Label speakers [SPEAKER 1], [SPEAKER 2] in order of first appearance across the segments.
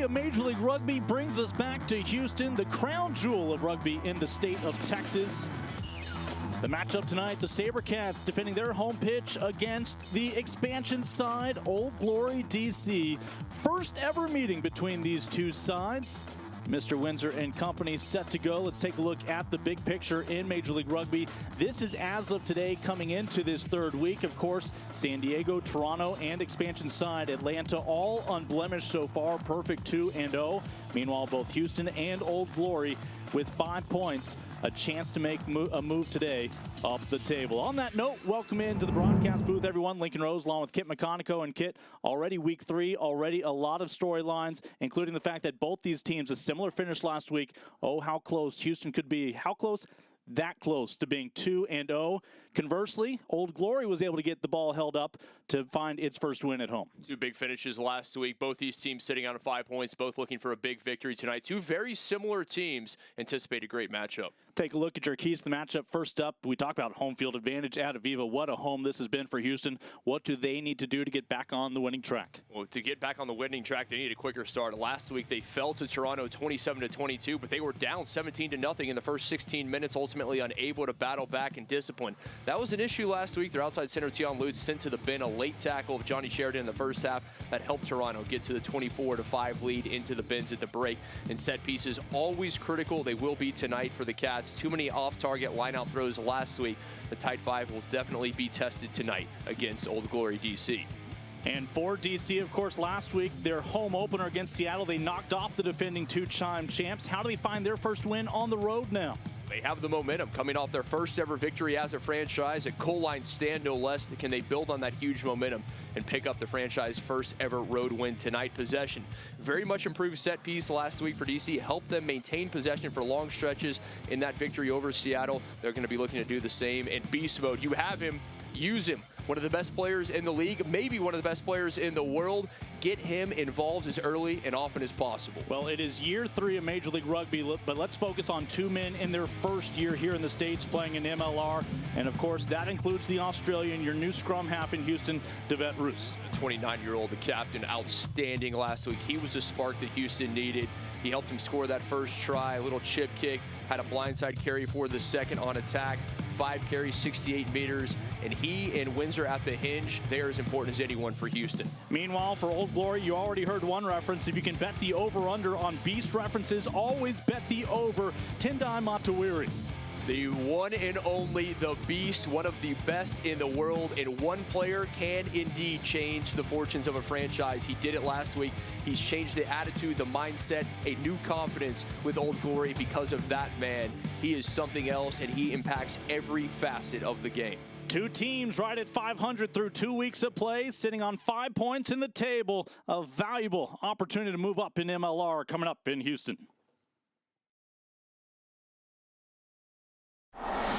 [SPEAKER 1] of Major League Rugby brings us back to Houston, the crown jewel of rugby in the state of Texas. The matchup tonight, the SaberCats defending their home pitch against the expansion side, Old Glory DC. First ever meeting between these two sides. Mr. Windsor and company set to go. Let's take a look at the big picture in Major League Rugby. This is as of today coming into this third week. Of course, San Diego, Toronto, and expansion side Atlanta all unblemished so far, perfect 2-0. Meanwhile, both Houston and Old Glory with 5 points, a chance to make a move today up the table. On that note, welcome into the broadcast booth, everyone. Lincoln Rose along with Kit McConico. And Kit, already week 3, already a lot of storylines, including the fact that both these teams, a similar finish last week. Oh, how close Houston could be. How close? That close to being 2-0. Conversely, Old Glory was able to get the ball held up to find its first win at home.
[SPEAKER 2] 2 big finishes last week. Both these teams sitting on 5 points, both looking for a big victory tonight. 2 very similar teams. Anticipate a great matchup.
[SPEAKER 1] Take a look at your keys to the matchup. First up, we talk about home field advantage at Aveva. What a home this has been for Houston. What do they need to do to get back on the winning track?
[SPEAKER 2] Well, to get back on the winning track, they need a quicker start. Last week, they fell to Toronto 27-22, but they were down 17-0 in the first 16 minutes, ultimately unable to battle back and discipline. That was an issue last week. Their outside center, Tion Lutz, sent to the bin. A late tackle of Johnny Sheridan in the first half that helped Toronto get to the 24-5 lead into the bins at the break. And set pieces, always critical. They will be tonight for the Cats. Too many off-target line-out throws last week. The tight 5 will definitely be tested tonight against Old Glory DC.
[SPEAKER 1] And for DC, of course, last week, their home opener against Seattle, they knocked off the defending 2-time champs. How do they find their first win on the road now?
[SPEAKER 2] They have the momentum coming off their first ever victory as a franchise, a goal line stand no less. Can they build on that huge momentum and pick up the franchise first ever road win tonight? Possession, very much improved set piece last week for DC, helped them maintain possession for long stretches in that victory over Seattle. They're going to be looking to do the same. And beast mode, you have him, use him. One of the best players in the league, maybe one of the best players in the world. Get him involved as early and often as possible.
[SPEAKER 1] Well, it is year 3 of Major League Rugby, but let's focus on 2 men in their first year here in the States playing in MLR. And of course, that includes the Australian, your new scrum half in Houston, Devet Roos.
[SPEAKER 2] 29-year-old, the captain, outstanding last week. He was the spark that Houston needed. He helped him score that first try, a little chip kick, had a blindside carry for the second on attack. 5 carries, 68 meters, and he and Windsor at the hinge, they're as important as anyone for Houston.
[SPEAKER 1] Meanwhile, for Old Glory, you already heard one reference. If you can bet the over-under on beast references, always bet the over. Tendai Matawiri.
[SPEAKER 2] The one and only, the beast, one of the best in the world, and one player can indeed change the fortunes of a franchise. He did it last week. He's changed the attitude, the mindset, a new confidence with Old Glory because of that man. He is something else, and he impacts every facet of the game.
[SPEAKER 1] 2 teams right at 500 through 2 weeks of play, sitting on 5 points in the table. A valuable opportunity to move up in MLR coming up in Houston.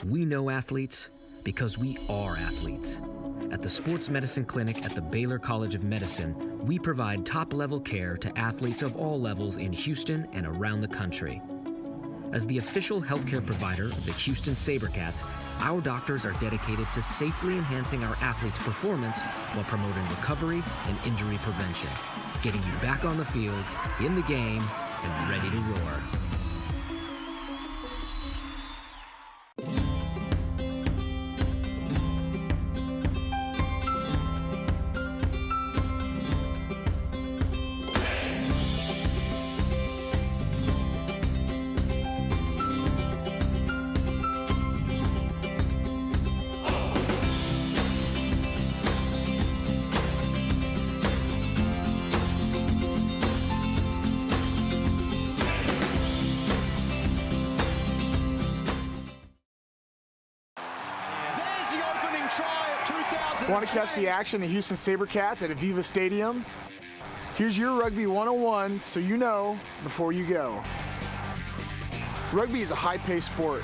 [SPEAKER 3] We know athletes because we are athletes. At the Sports Medicine Clinic at the Baylor College of Medicine, we provide top-level care to athletes of all levels in Houston and around the country. As the official healthcare provider of the Houston SaberCats, our doctors are dedicated to safely enhancing our athletes' performance while promoting recovery and injury prevention, getting you back on the field, in the game, and ready to roar.
[SPEAKER 4] Want to catch the action of Houston SaberCats at Aveva Stadium? Here's your Rugby 101 so you know before you go. Rugby is a high-paced sport.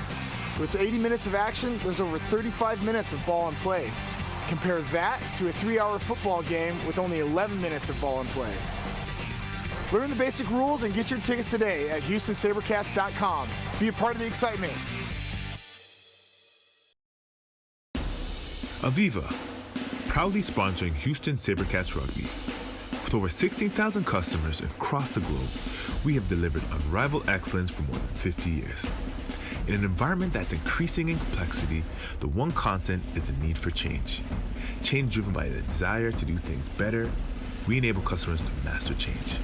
[SPEAKER 4] With 80 minutes of action, there's over 35 minutes of ball and play. Compare that to a 3-hour football game with only 11 minutes of ball and play. Learn the basic rules and get your tickets today at HoustonSaberCats.com. Be a part of the excitement.
[SPEAKER 5] Aveva, proudly sponsoring Houston SaberCats Rugby. With over 16,000 customers across the globe, we have delivered unrivaled excellence for more than 50 years. In an environment that's increasing in complexity, the one constant is the need for change. Change driven by the desire to do things better, we enable customers to master change.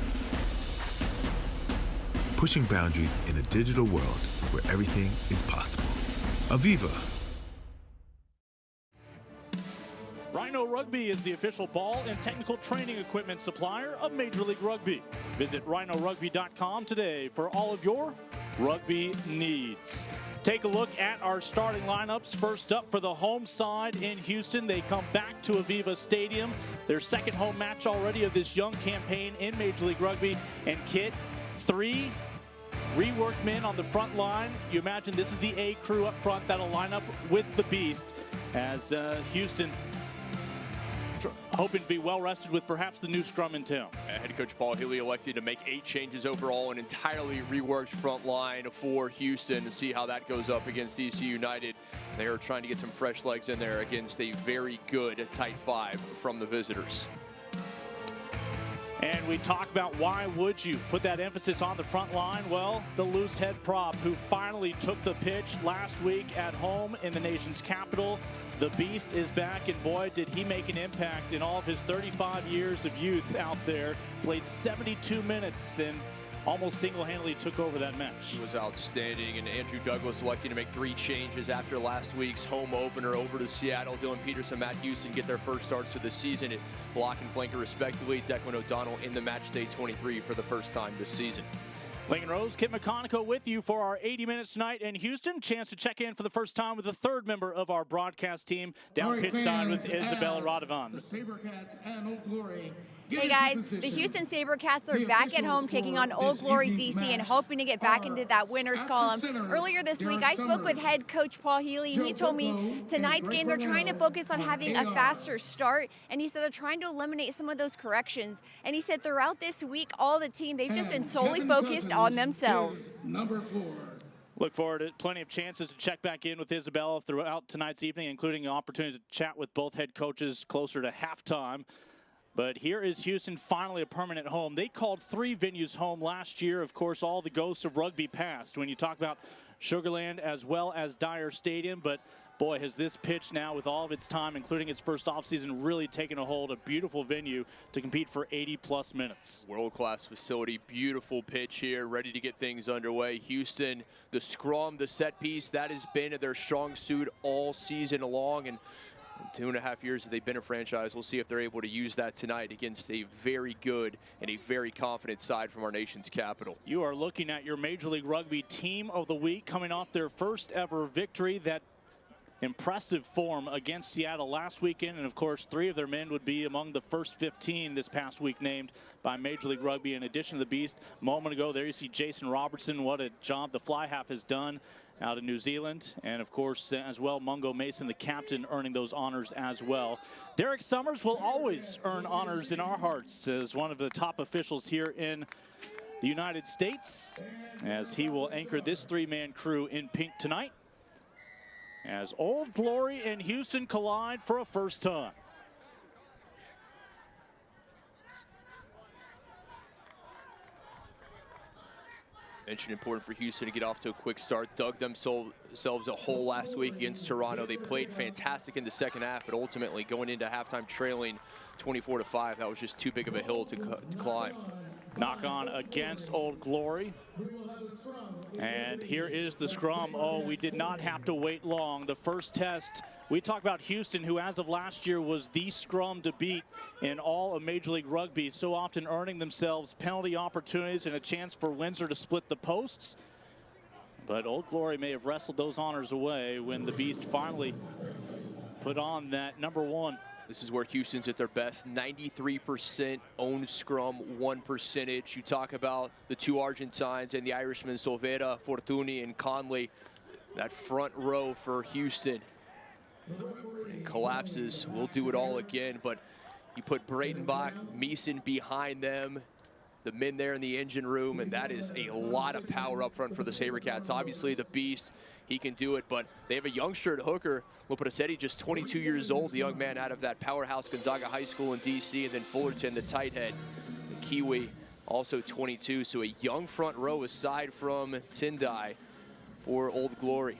[SPEAKER 5] Pushing boundaries in a digital world where everything is possible. Aveva.
[SPEAKER 1] Rhino Rugby is the official ball and technical training equipment supplier of Major League Rugby. Visit rhinorugby.com today for all of your rugby needs. Take a look at our starting lineups. First up for the home side in Houston, they come back to Aveva Stadium. Their second home match already of this young campaign in Major League Rugby. And Kit, 3 reworked men on the front line. You imagine this is the A crew up front that'll line up with the Beast as Houston hoping to be well rested with perhaps the new scrum in town.
[SPEAKER 2] Head coach Paul Healy elected to make 8 changes overall, an entirely reworked front line for Houston, and see how that goes up against DC United. They are trying to get some fresh legs in there against a very good tight 5 from the visitors.
[SPEAKER 1] And we talk about why would you put that emphasis on the front line? Well, the loose head prop who finally took the pitch last week at home in the nation's capital. The Beast is back, and boy, did he make an impact in all of his 35 years of youth out there. Played 72 minutes and almost single-handedly took over that match.
[SPEAKER 2] He was outstanding, and Andrew Douglas electing to make 3 changes after last week's home opener over to Seattle. Dylan Peterson, Matt Houston get their first starts of the season at block and flanker respectively. Declan O'Donnell in the match day 23 for the first time this season.
[SPEAKER 1] Lincoln Rose, Kit McConico with you for our 80 minutes tonight in Houston. Chance to check in for the first time with the 3rd member of our broadcast team down pitch side with Isabella Radovan.
[SPEAKER 6] The SaberCats and Old Glory.
[SPEAKER 7] Hey guys, the Houston SaberCats are back at home taking on Old Glory DC and hoping to get back into that winner's column. Earlier this week, I spoke with head coach Paul Healy, and he told me tonight's game, they're trying to focus on having a faster start, and he said they're trying to eliminate some of those corrections. And he said throughout this week, all the team, they've just been solely focused on themselves.
[SPEAKER 6] Number 4.
[SPEAKER 1] Look forward to plenty of chances to check back in with Isabella throughout tonight's evening, including an opportunity to chat with both head coaches closer to halftime. But here is Houston, finally a permanent home. They called 3 venues home last year. Of course, all the ghosts of rugby passed when you talk about Sugarland as well as Dyer Stadium. But boy, has this pitch now with all of its time, including its first offseason, really taken a hold. A beautiful venue to compete for 80-plus minutes.
[SPEAKER 2] World-class facility, beautiful pitch here, ready to get things underway. Houston, the scrum, the set piece, that has been their strong suit all season long. And 2.5 years that they've been a franchise. We'll see if they're able to use that tonight against a very good and a very confident side from our nation's capital.
[SPEAKER 1] You are looking at your Major League Rugby Team of the Week coming off their first ever victory. That impressive form against Seattle last weekend, and of course 3 of their men would be among the first 15 this past week named by Major League Rugby. In addition to the Beast, a moment ago there you see Jason Robertson. What a job the fly half has done out of New Zealand, and of course as well Mungo Mason, the captain, earning those honors as well. Derek Summers will always earn honors in our hearts as one of the top officials here in the United States, as he will anchor this 3-man crew in pink tonight as Old Glory and Houston collide for a first time.
[SPEAKER 2] Mentioned important for Houston to get off to a quick start. Dug themselves a hole last week against Toronto. They played fantastic in the second half, but ultimately going into halftime trailing 24-5, that was just too big of a hill to climb.
[SPEAKER 1] Knock on against Old Glory. And here is the scrum. Oh, we did not have to wait long. The first test, we talk about Houston, who as of last year was the scrum to beat in all of Major League Rugby, so often earning themselves penalty opportunities and a chance for Windsor to split the posts. But Old Glory may have wrestled those honors away when the Beast finally put on that number 1.
[SPEAKER 2] This is where Houston's at their best. 93% owned scrum, 1 percentage. You talk about the 2 Argentines and the Irishmen, Solvera, Fortuny, and Conley. That front row for Houston, it collapses. We'll do it all again, but you put Breitenbach, Meeson behind them. the men there in the engine room, and that is a lot of power up front for the SaberCats. Obviously, the beast, he can do it, but they have a youngster at hooker. Lopetegui, just 22 years old, the young man out of that powerhouse Gonzaga High School in D.C., and then Fullerton, the tight head, the Kiwi, also 22. So a young front row aside from Tindai for Old Glory.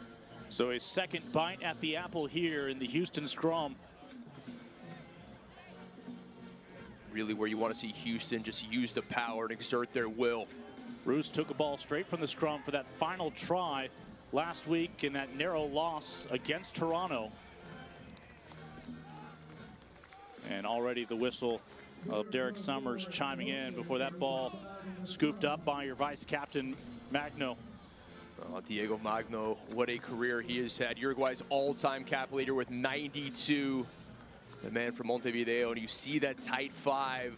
[SPEAKER 1] So a second bite at the apple here in the Houston scrum.
[SPEAKER 2] Really where you want to see Houston just use the power and exert their will.
[SPEAKER 1] Roos took a ball straight from the scrum for that final try last week in that narrow loss against Toronto. And already the whistle of Derek Summers chiming in before that ball scooped up by your vice captain, Magno.
[SPEAKER 2] Diego Magno, what a career he has had. Uruguay's all-time cap leader with 92. The man from Montevideo, and you see that tight five.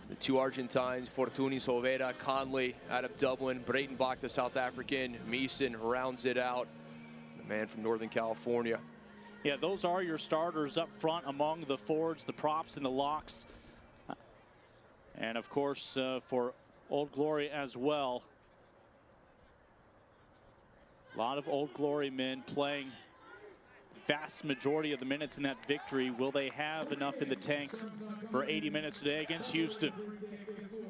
[SPEAKER 2] The two Argentines, Fortuny, Solvera, Conley out of Dublin, Breitenbach, the South African, Meeson rounds it out. The man from Northern California.
[SPEAKER 1] Yeah, those are your starters up front among the forwards, the props, and the locks. And of course, for Old Glory as well. A lot of Old Glory men playing vast majority of the minutes in that victory. Will they have enough in the tank for 80 minutes today against Houston?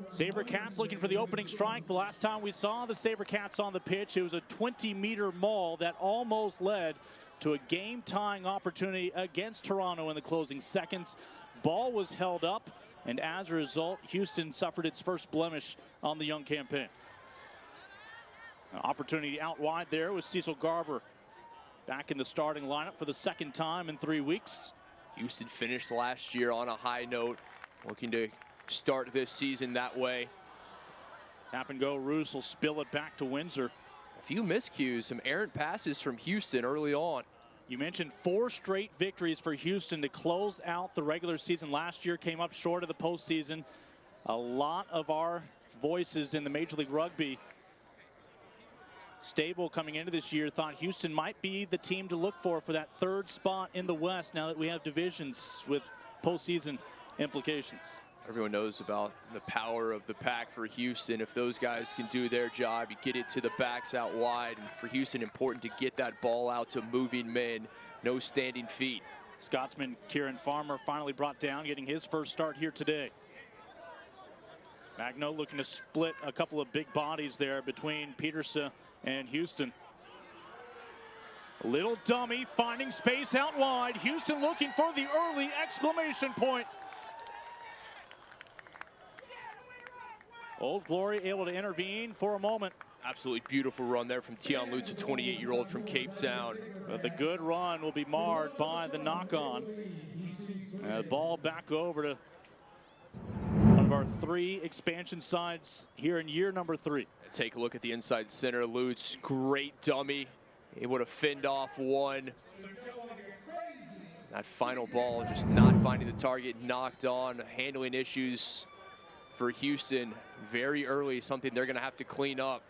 [SPEAKER 1] SaberCats looking for the opening strike. The last time we saw the SaberCats on the pitch, it was a 20-meter maul that almost led to a game-tying opportunity against Toronto in the closing seconds. Ball was held up, and as a result, Houston suffered its first blemish on the young campaign. An opportunity out wide there was Cecil Garber, back in the starting lineup for the second time in 3 weeks.
[SPEAKER 2] Houston finished last year on a high note, looking to start this season that way.
[SPEAKER 1] Tap and go, Roos will spill it back to Windsor.
[SPEAKER 2] A few miscues, some errant passes from Houston early on.
[SPEAKER 1] You mentioned 4 straight victories for Houston to close out the regular season. Last year came up short of the postseason. A lot of our voices in the Major League Rugby stable coming into this year thought Houston might be the team to look for that third spot in the West now that we have divisions with postseason implications.
[SPEAKER 2] Everyone knows about the power of the pack for Houston. If those guys can do their job, you get it to the backs out wide. And for Houston, important to get that ball out to moving men, no standing feet.
[SPEAKER 1] Scotsman Kieran Farmer finally brought down, getting his first start here today. Magno looking to split a couple of big bodies there between Peterson and Houston. A little dummy finding space out wide. Houston looking for the early exclamation point. Old Glory able to intervene for a moment.
[SPEAKER 2] Absolutely beautiful run there from Tion Lutz, a 28-year-old from Cape Town.
[SPEAKER 1] But the good run will be marred by the knock-on. The ball back over to one of our 3 expansion sides here in year number 3.
[SPEAKER 2] Take a look at the inside center. Lutz, great dummy, able to fend off one. That final ball just not finding the target, knocked on. Handling issues for Houston very early, something they're going to have to clean up.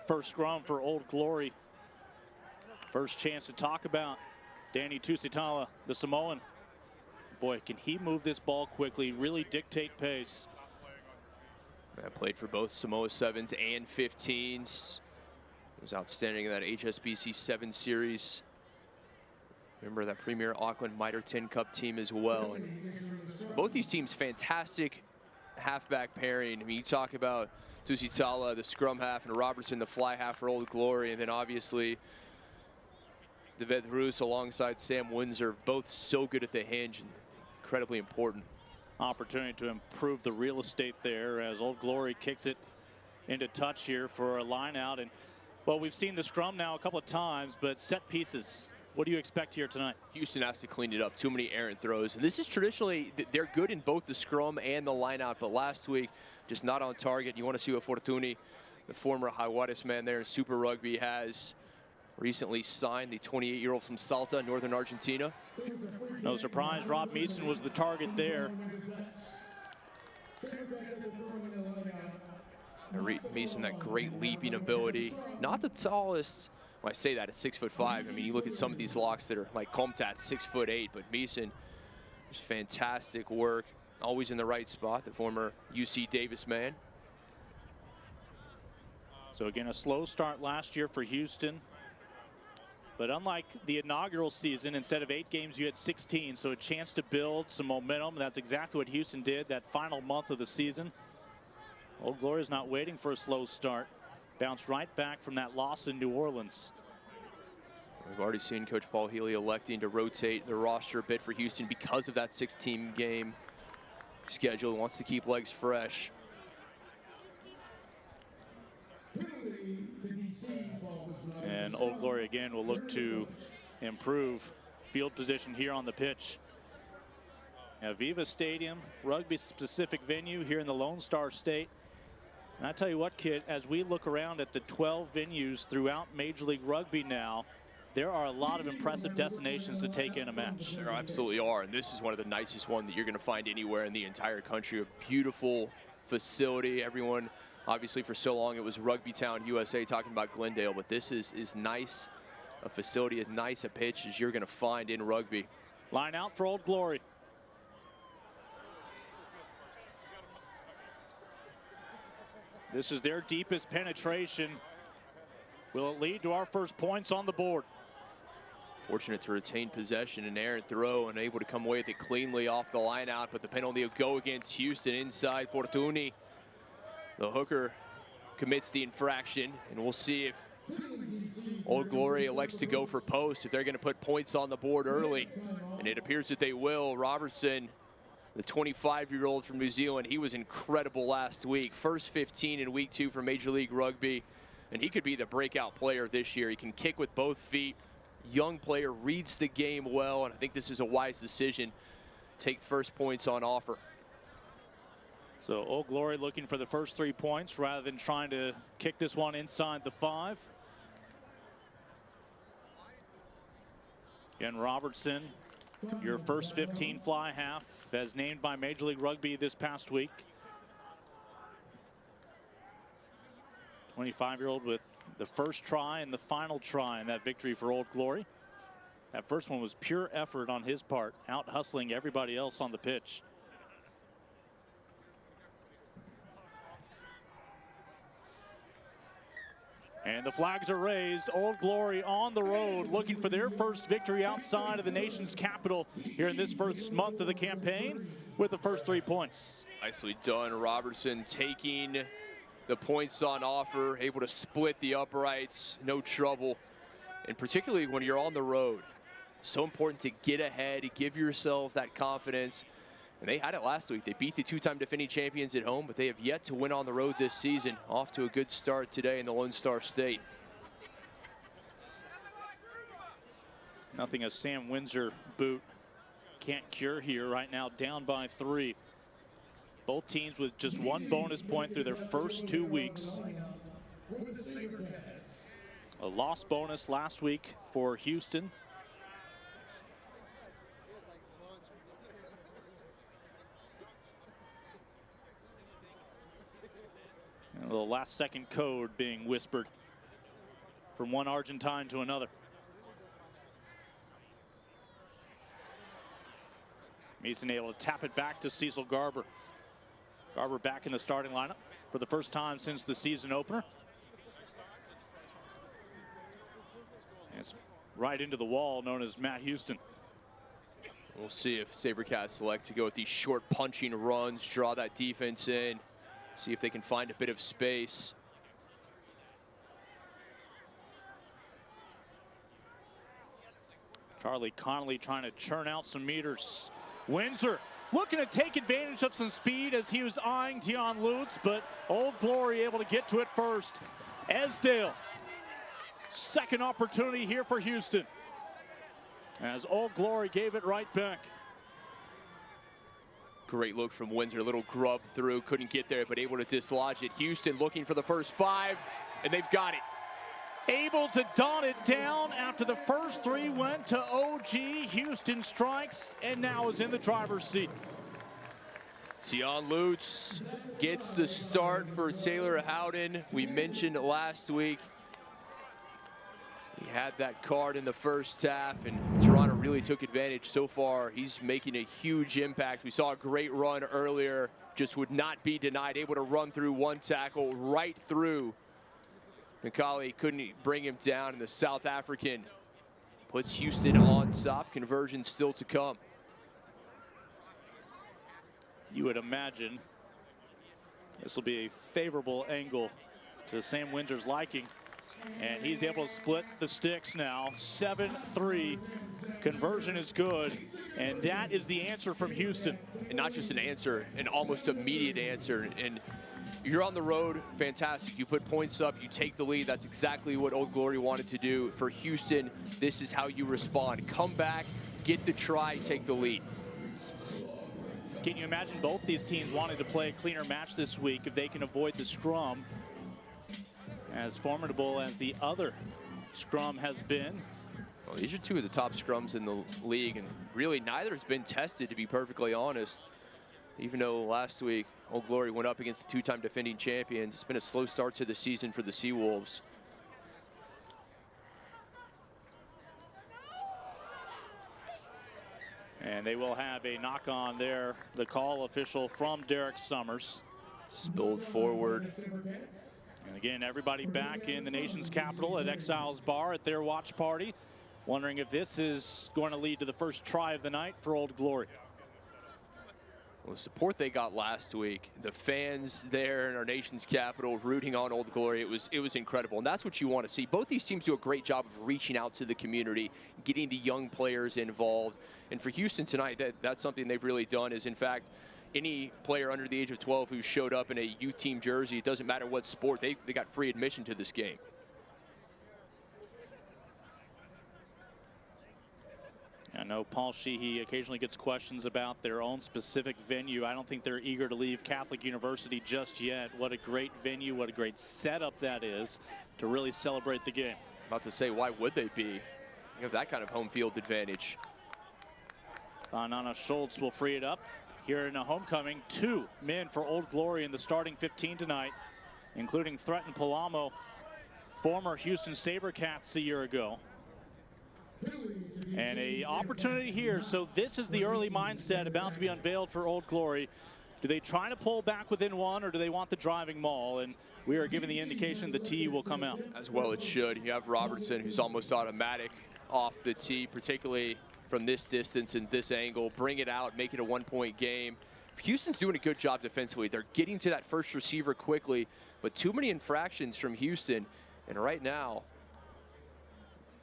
[SPEAKER 1] First scrum for Old Glory. First chance to talk about Danny Tusitala, the Samoan. Boy, can he move this ball quickly, really dictate pace.
[SPEAKER 2] Man, played for both Samoa 7s and 15s. He was outstanding in that HSBC 7 series. Remember that Premier Auckland Mitre 10 Cup team as well. And both these teams, fantastic halfback pairing. I mean, you talk about Tusitala, the scrum half, and Robertson, the fly half for Old Glory. And then obviously David Roos alongside Sam Windsor, both so good at the hinge and incredibly important.
[SPEAKER 1] Opportunity to improve the real estate there as Old Glory kicks it into touch here for a line out. And well, we've seen the scrum now a couple of times, but set pieces, what do you expect here tonight?
[SPEAKER 2] Houston has to clean it up. Too many errant throws. And this is traditionally, they're good in both the scrum and the line out, but last week, just not on target. You want to see what Fortuny, the former Jaguares man there in Super Rugby, has recently signed, the 28-year-old from Salta, northern Argentina.
[SPEAKER 1] No surprise, Rob Meeson was the target there.
[SPEAKER 2] Meeson, that great leaping ability. Not the tallest. When I say that, at 6'5". I mean, you look at some of these locks that are like Comtat, 6'8", but Meeson, just fantastic work. Always in the right spot, the former UC Davis man.
[SPEAKER 1] So again, a slow start last year for Houston. But unlike the inaugural season, instead of 8 games, you had 16. So a chance to build some momentum. That's exactly what Houston did that final month of the season. Old Glory's not waiting for a slow start. Bounced right back from that loss in New Orleans.
[SPEAKER 2] We've already seen Coach Paul Healy electing to rotate the roster a bit for Houston because of that 16 game schedule. He wants to keep legs fresh.
[SPEAKER 1] And Old Glory again will look to improve field position here on the pitch. Aveva Stadium, rugby specific venue here in the Lone Star State. And I tell you what, kid, as we look around at the 12 venues throughout Major League Rugby now, there are a lot of impressive destinations to take in a match.
[SPEAKER 2] There absolutely are, and this is one of the nicest ones that you're going to find anywhere in the entire country. A beautiful facility. Everyone, obviously for so long, it was Rugby Town, USA, talking about Glendale, but this is nice. A facility as nice a pitch as you're going to find in rugby.
[SPEAKER 1] Line out for Old Glory. This is their deepest penetration. Will it lead to our first points on the board?
[SPEAKER 2] Fortunate to retain possession, an errant throw, and able to come away with it cleanly off the line out, but the penalty will go against Houston inside Fortuny. The hooker commits the infraction, and we'll see if Old Glory elects to go for post, if they're going to put points on the board early, and it appears that they will. Robertson, the 25-year-old from New Zealand, he was incredible last week. First 15 in week 2 for Major League Rugby, and he could be the breakout player this year. He can kick with both feet. Young player, reads the game well, and I think this is a wise decision. Take the first points on offer.
[SPEAKER 1] So Old Glory looking for the first 3 points rather than trying to kick this one inside the 5. Again, Robertson, your first 15 fly half, as named by Major League Rugby this past week. 25-year-old with the first try and the final try in that victory for Old Glory. That first one was pure effort on his part, out hustling everybody else on the pitch. And the flags are raised. Old Glory on the road looking for their first victory outside of the nation's capital here in this first month of the campaign with the first 3 points.
[SPEAKER 2] Nicely done. Robertson taking the points on offer, able to split the uprights, no trouble. And particularly when you're on the road, so important to get ahead, to give yourself that confidence. And they had it last week. They beat the 2-time defending champions at home, but they have yet to win on the road this season. Off to a good start today in the Lone Star State.
[SPEAKER 1] Nothing a Sam Windsor boot can't cure here. Right now down by 3. Both teams with just 1 bonus point through their first 2 weeks. A loss bonus last week for Houston. And a little last-second code being whispered from one Argentine to another. Mason able to tap it back to Cecil Garber. Garber back in the starting lineup for the first time since the season opener. And it's right into the wall known as Matt Houston.
[SPEAKER 2] We'll see if SaberCats select to go with these short punching runs, draw that defense in, see if they can find a bit of space.
[SPEAKER 1] Charlie Connolly trying to churn out some meters. Windsor looking to take advantage of some speed as he was eyeing Dion Lutz, but Old Glory able to get to it first. Esdale, second opportunity here for Houston, as Old Glory gave it right back.
[SPEAKER 2] Great look from Windsor, a little grub through, couldn't get there, but able to dislodge it. Houston looking for the first 5, and they've got it.
[SPEAKER 1] Able to dot it down after the first 3 went to OG. Houston strikes and now is in the driver's seat.
[SPEAKER 2] Dion Lutz gets the start for Taylor Howden. We mentioned last week he had that card in the first half, and Toronto really took advantage so far. He's making a huge impact. We saw a great run earlier, just would not be denied, able to run through 1 tackle right through Nkali couldn't bring him down, and the South African puts Houston on top. Conversion still to come.
[SPEAKER 1] You would imagine this will be a favorable angle to Sam Windsor's liking. And he's able to split the sticks now. 7-3. Conversion is good. And that is the answer from Houston.
[SPEAKER 2] And not just an answer, an almost immediate answer. And you're on the road, fantastic. You put points up, you take the lead. That's exactly what Old Glory wanted to do. For Houston, this is how you respond. Come back, get the try, take the lead.
[SPEAKER 1] Can you imagine both these teams wanting to play a cleaner match this week if they can avoid the scrum? As formidable as the other scrum has been.
[SPEAKER 2] Well, these are two of the top scrums in the league, and really neither has been tested, to be perfectly honest. Even though last week Old Glory went up against the two-time defending champions, it's been a slow start to the season for the Seawolves.
[SPEAKER 1] And they will have a knock on there. The call official from Derek Summers.
[SPEAKER 2] Spilled forward.
[SPEAKER 1] And again, everybody back in the nation's capital at Exiles Bar at their watch party, wondering if this is going to lead to the first try of the night for Old Glory.
[SPEAKER 2] Well, the support they got last week, the fans there in our nation's capital rooting on Old Glory, it was incredible. And that's what you want to see. Both these teams do a great job of reaching out to the community, getting the young players involved. And for Houston tonight, that's something they've really done, is in fact, any player under the age of 12 who showed up in a youth team jersey, it doesn't matter what sport, they got free admission to this game.
[SPEAKER 1] I know Paul Sheehy occasionally gets questions about their own specific venue. I don't think they're eager to leave Catholic University just yet. What a great venue, what a great setup that is to really celebrate the game.
[SPEAKER 2] About to say, why would they be? You have that kind of home field advantage.
[SPEAKER 1] Nana Schultz will free it up. Here in a homecoming, 2 men for Old Glory in the starting 15 tonight, including Threaten Palamo, former Houston SaberCats a year ago. And a opportunity here. So this is the early mindset about to be unveiled for Old Glory. Do they try to pull back within 1, or do they want the driving maul? And we are given the indication the tee will come out.
[SPEAKER 2] As well it should. You have Robertson, who's almost automatic off the tee, particularly from this distance and this angle. Bring it out, make it a 1-point game. Houston's doing a good job defensively. They're getting to that first receiver quickly, but too many infractions from Houston. And right now,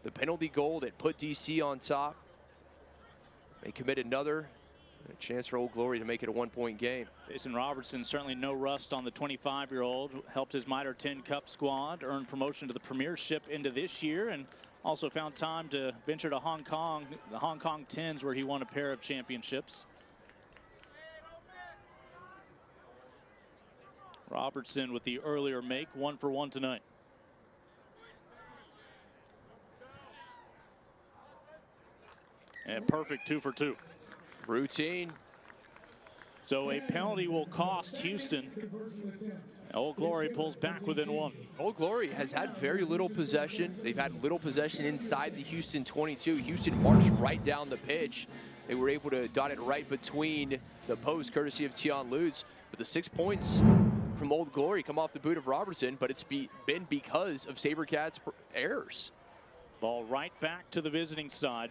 [SPEAKER 2] the penalty goal that put DC on top may commit another. A chance for Old Glory to make it a 1-point game.
[SPEAKER 1] Jason Robertson, certainly no rust on the 25-year-old. Helped his Mitre 10 Cup squad earn promotion to the premiership into this year, and also found time to venture to Hong Kong, the Hong Kong 10s, where he won a pair of championships. Robertson with the earlier make, 1 for 1 tonight. And perfect 2 for 2.
[SPEAKER 2] Routine.
[SPEAKER 1] So a penalty will cost Houston. Old Glory pulls back within 1.
[SPEAKER 2] Old Glory has had very little possession. They've had little possession inside the Houston 22. Houston marched right down the pitch. They were able to dot it right between the posts, courtesy of Tion Lutz. But the 6 points from Old Glory come off the boot of Robertson, but it's been because of SaberCats' errors.
[SPEAKER 1] Ball right back to the visiting side.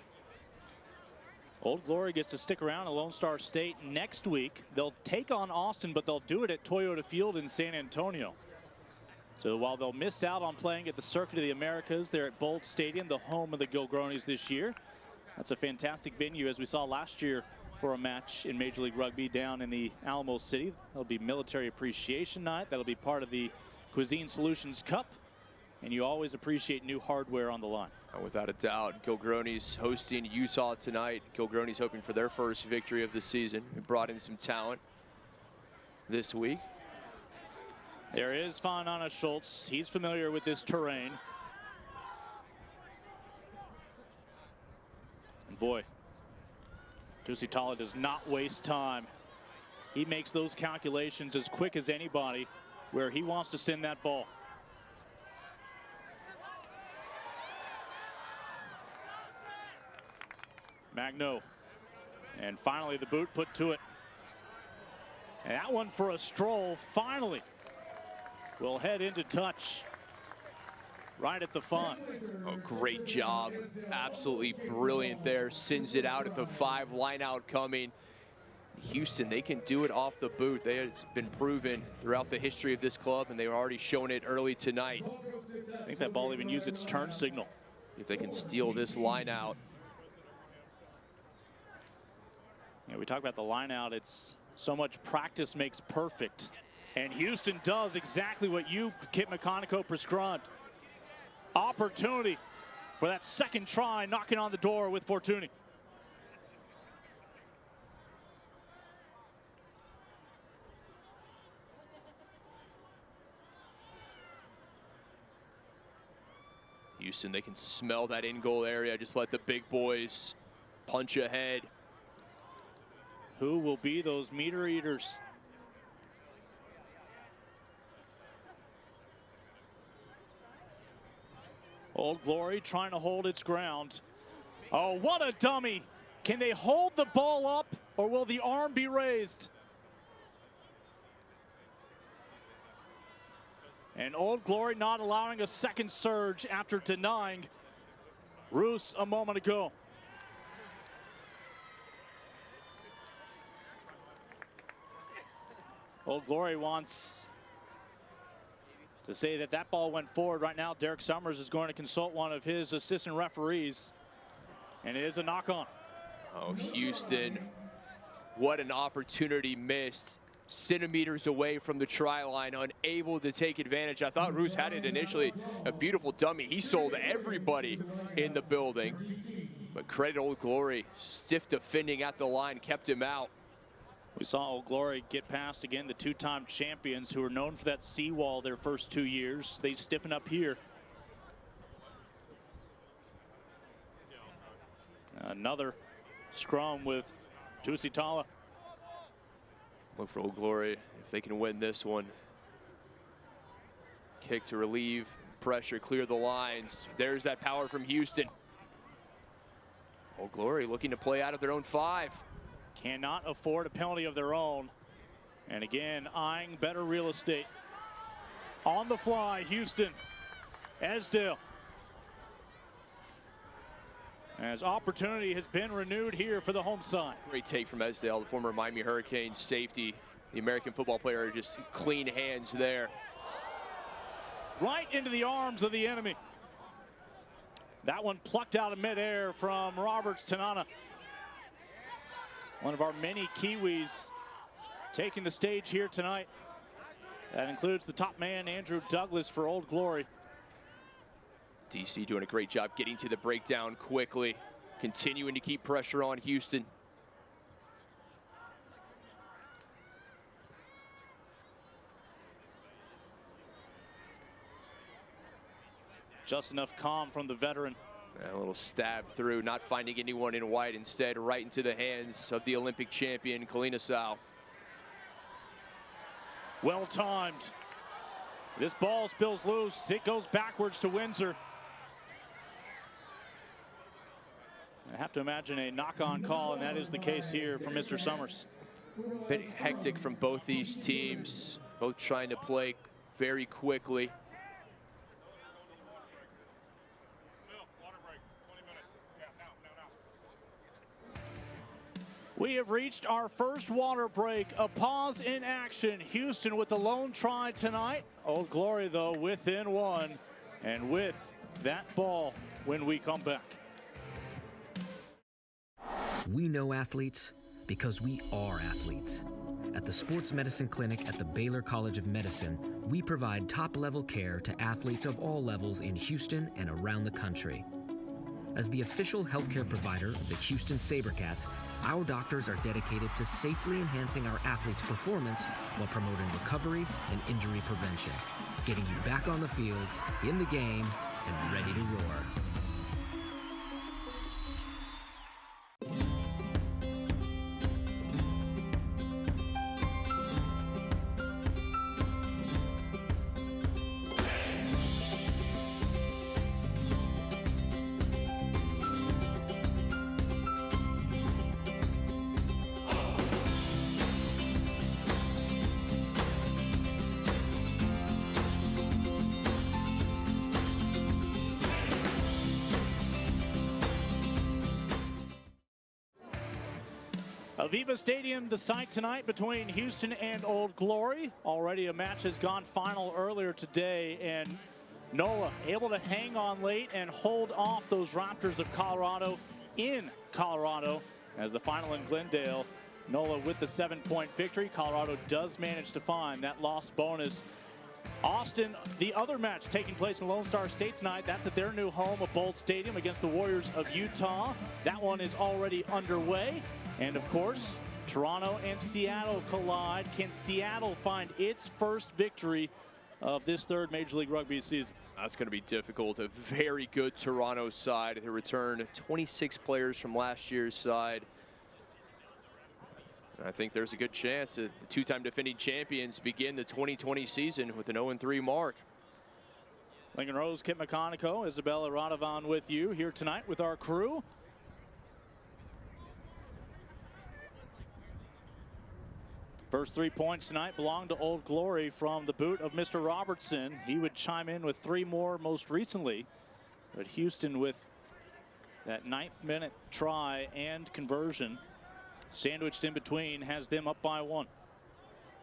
[SPEAKER 1] Old Glory gets to stick around at Lone Star State next week. They'll take on Austin, but they'll do it at Toyota Field in San Antonio. So while they'll miss out on playing at the Circuit of the Americas, they're at Bolt Stadium, the home of the Gilgronis this year. That's a fantastic venue, as we saw last year for a match in Major League Rugby down in the Alamo City. That'll be Military Appreciation Night. That'll be part of the Cuisine Solutions Cup. And you always appreciate new hardware on the line.
[SPEAKER 2] Oh, without a doubt. Gilgronis hosting Utah tonight. Gilgronis hoping for their first victory of the season. We brought in some talent this week.
[SPEAKER 1] There is Nana Schultz. He's familiar with this terrain. And boy, Tusitala does not waste time. He makes those calculations as quick as anybody where he wants to send that ball. Magno, and finally the boot put to it. And that one for a stroll, finally will head into touch. right at the 5.
[SPEAKER 2] Oh, great job. Absolutely brilliant there. Sends it out at the 5, line out coming. Houston, they can do it off the boot. They have been proven throughout the history of this club, and they've already shown it early tonight.
[SPEAKER 1] I think that ball even used its turn signal.
[SPEAKER 2] If they can steal this line out.
[SPEAKER 1] Yeah, we talk about the line out. It's so much practice makes perfect. And Houston does exactly what you, Kit McConico, prescribed. Opportunity for that second try, knocking on the door with Fortuny.
[SPEAKER 2] Houston, they can smell that in-goal area. Just let the big boys punch ahead.
[SPEAKER 1] Who will be those meter eaters? Old Glory trying to hold its ground. Oh, what a dummy. Can they hold the ball up, or will the arm be raised? And Old Glory not allowing a second surge after denying Roos a moment ago. Old Glory wants to say that that ball went forward. Right now, Derek Summers is going to consult one of his assistant referees, and it is a knock-on.
[SPEAKER 2] Oh, Houston, what an opportunity missed. Centimeters away from the try line, unable to take advantage. I thought Roos had it initially. A beautiful dummy. He sold everybody in the building. But credit Old Glory. Stiff defending at the line, kept him out.
[SPEAKER 1] We saw Old Glory get past again the two-time champions who are known for that seawall their first 2 years. They stiffen up here. Another scrum with Tusitala.
[SPEAKER 2] Look for Old Glory if they can win this one. Kick to relieve pressure, clear the lines. There's that power from Houston. Old Glory looking to play out of their own 5.
[SPEAKER 1] Cannot afford a penalty of their own. And again, eyeing better real estate. On the fly, Houston. Esdale. As opportunity has been renewed here for the home side.
[SPEAKER 2] Great take from Esdale, the former Miami Hurricanes safety. The American football player, just clean hands there.
[SPEAKER 1] Right into the arms of the enemy. That one plucked out of midair from Roberts Tanana. One of our many Kiwis taking the stage here tonight. That includes the top man, Andrew Douglas, for Old Glory.
[SPEAKER 2] DC doing a great job getting to the breakdown quickly, continuing to keep pressure on Houston.
[SPEAKER 1] Just enough calm from the veteran.
[SPEAKER 2] A little stab through, not finding anyone in white, instead right into the hands of the Olympic champion, Kalina Sau.
[SPEAKER 1] Well timed. This ball spills loose. It goes backwards to Windsor. I have to imagine a knock-on call, and that is the case here from Mr. Summers.
[SPEAKER 2] A bit hectic from both these teams, both trying to play very quickly.
[SPEAKER 1] We have reached our first water break, a pause in action. Houston with the lone try tonight. Old Glory, though, within 1, and with that ball when we come back.
[SPEAKER 3] We know athletes because we are athletes. At the Sports Medicine Clinic at the Baylor College of Medicine, we provide top-level care to athletes of all levels in Houston and around the country. As the official healthcare provider of the Houston SaberCats, our doctors are dedicated to safely enhancing our athletes' performance while promoting recovery and injury prevention, getting you back on the field, in the game, and ready to roar.
[SPEAKER 1] Aveva Stadium, the site tonight between Houston and Old Glory. Already a match has gone final earlier today, and NOLA able to hang on late and hold off those Raptors of Colorado in Colorado as the final in Glendale. NOLA with the 7-point victory. Colorado does manage to find that lost bonus. Austin, the other match taking place in Lone Star State tonight, that's at their new home of Bolt Stadium against the Warriors of Utah. That one is already underway. And of course, Toronto and Seattle collide. Can Seattle find its first victory of this third Major League Rugby season?
[SPEAKER 2] That's going to be difficult. A very good Toronto side. They return 26 players from last year's side. And I think there's a good chance that the two-time defending champions begin the 2020 season with an 0-3 mark.
[SPEAKER 1] Lincoln Rose, Kit McConico, Isabella Radovan with you here tonight with our crew. First 3 points tonight belong to Old Glory from the boot of Mr. Robertson. He would chime in with 3 more most recently. But Houston with that 9th minute try and conversion sandwiched in between has them up by 1.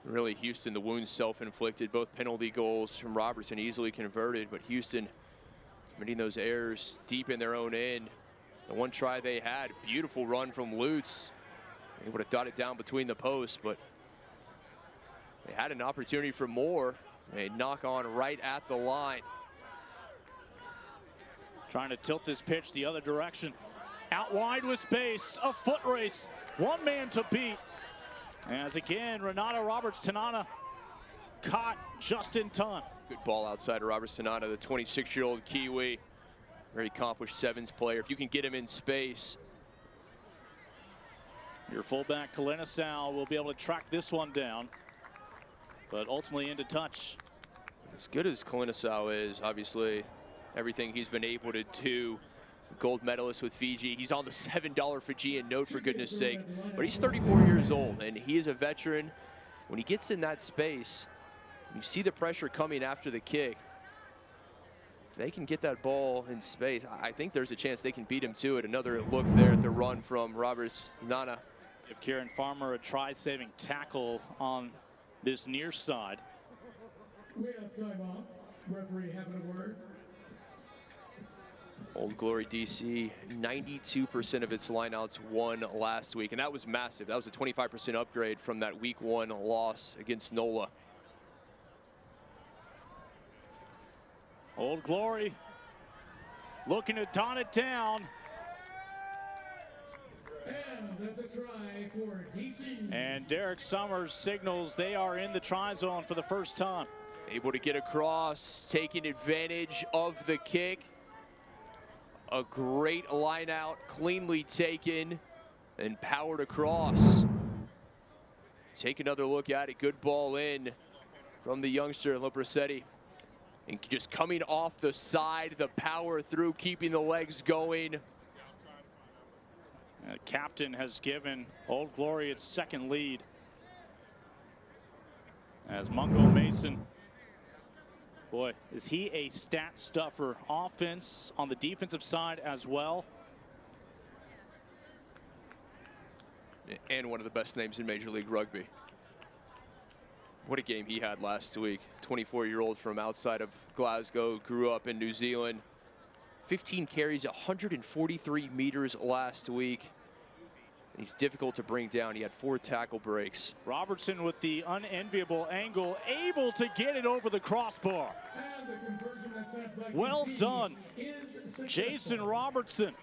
[SPEAKER 2] Really, Houston, the wounds self-inflicted. Both penalty goals from Robertson easily converted, but Houston committing those errors deep in their own end. The one try they had, beautiful run from Lutz. They would have dotted down between the posts, but they had an opportunity for more. They knock on right at the line.
[SPEAKER 1] Trying to tilt this pitch the other direction. Out wide with space, a foot race. One man to beat. As again, Renata Roberts-Tanana caught just in time.
[SPEAKER 2] Good ball outside of Roberts-Tanana, the 26-year-old Kiwi. Very accomplished sevens player. If you can get him in space.
[SPEAKER 1] Your fullback, Kalinisau, will be able to track this one down, but ultimately into touch.
[SPEAKER 2] As good as Kalinisau is, obviously, everything he's been able to do. Gold medalist with Fiji. He's on the $7 Fijian note, for goodness sake. But he's 34 years old, and he is a veteran. When he gets in that space, you see the pressure coming after the kick. If they can get that ball in space, I think there's a chance they can beat him to it. Another look there at the run from Roberts-Tanana.
[SPEAKER 1] Give Kieran Farmer a try-saving tackle on this near side.
[SPEAKER 6] We have time off. Referee having a word.
[SPEAKER 2] Old Glory DC, 92% of its lineouts won last week, and that was massive. That was a 25% upgrade from that week 1 loss against NOLA.
[SPEAKER 1] Old Glory looking to dot it down.
[SPEAKER 6] And that's a try for DC.
[SPEAKER 1] And Derek Summers signals they are in the try zone for the first time.
[SPEAKER 2] Able to get across, taking advantage of the kick. A great line out, cleanly taken and powered across. Take another look at it. Good ball in from the youngster, Lopresetti. And just coming off the side, the power through, keeping the legs going.
[SPEAKER 1] Captain has given Old Glory its second lead. As Mungo Mason, boy, is he a stat stuffer. Offense on the defensive side as well.
[SPEAKER 2] And one of the best names in Major League Rugby. What a game he had last week. 24-year-old from outside of Glasgow, grew up in New Zealand. 15 carries, 143 meters last week. And he's difficult to bring down. He had 4 tackle breaks.
[SPEAKER 1] Robertson with the unenviable angle, able to get it over the crossbar. Well done, Jason Robertson.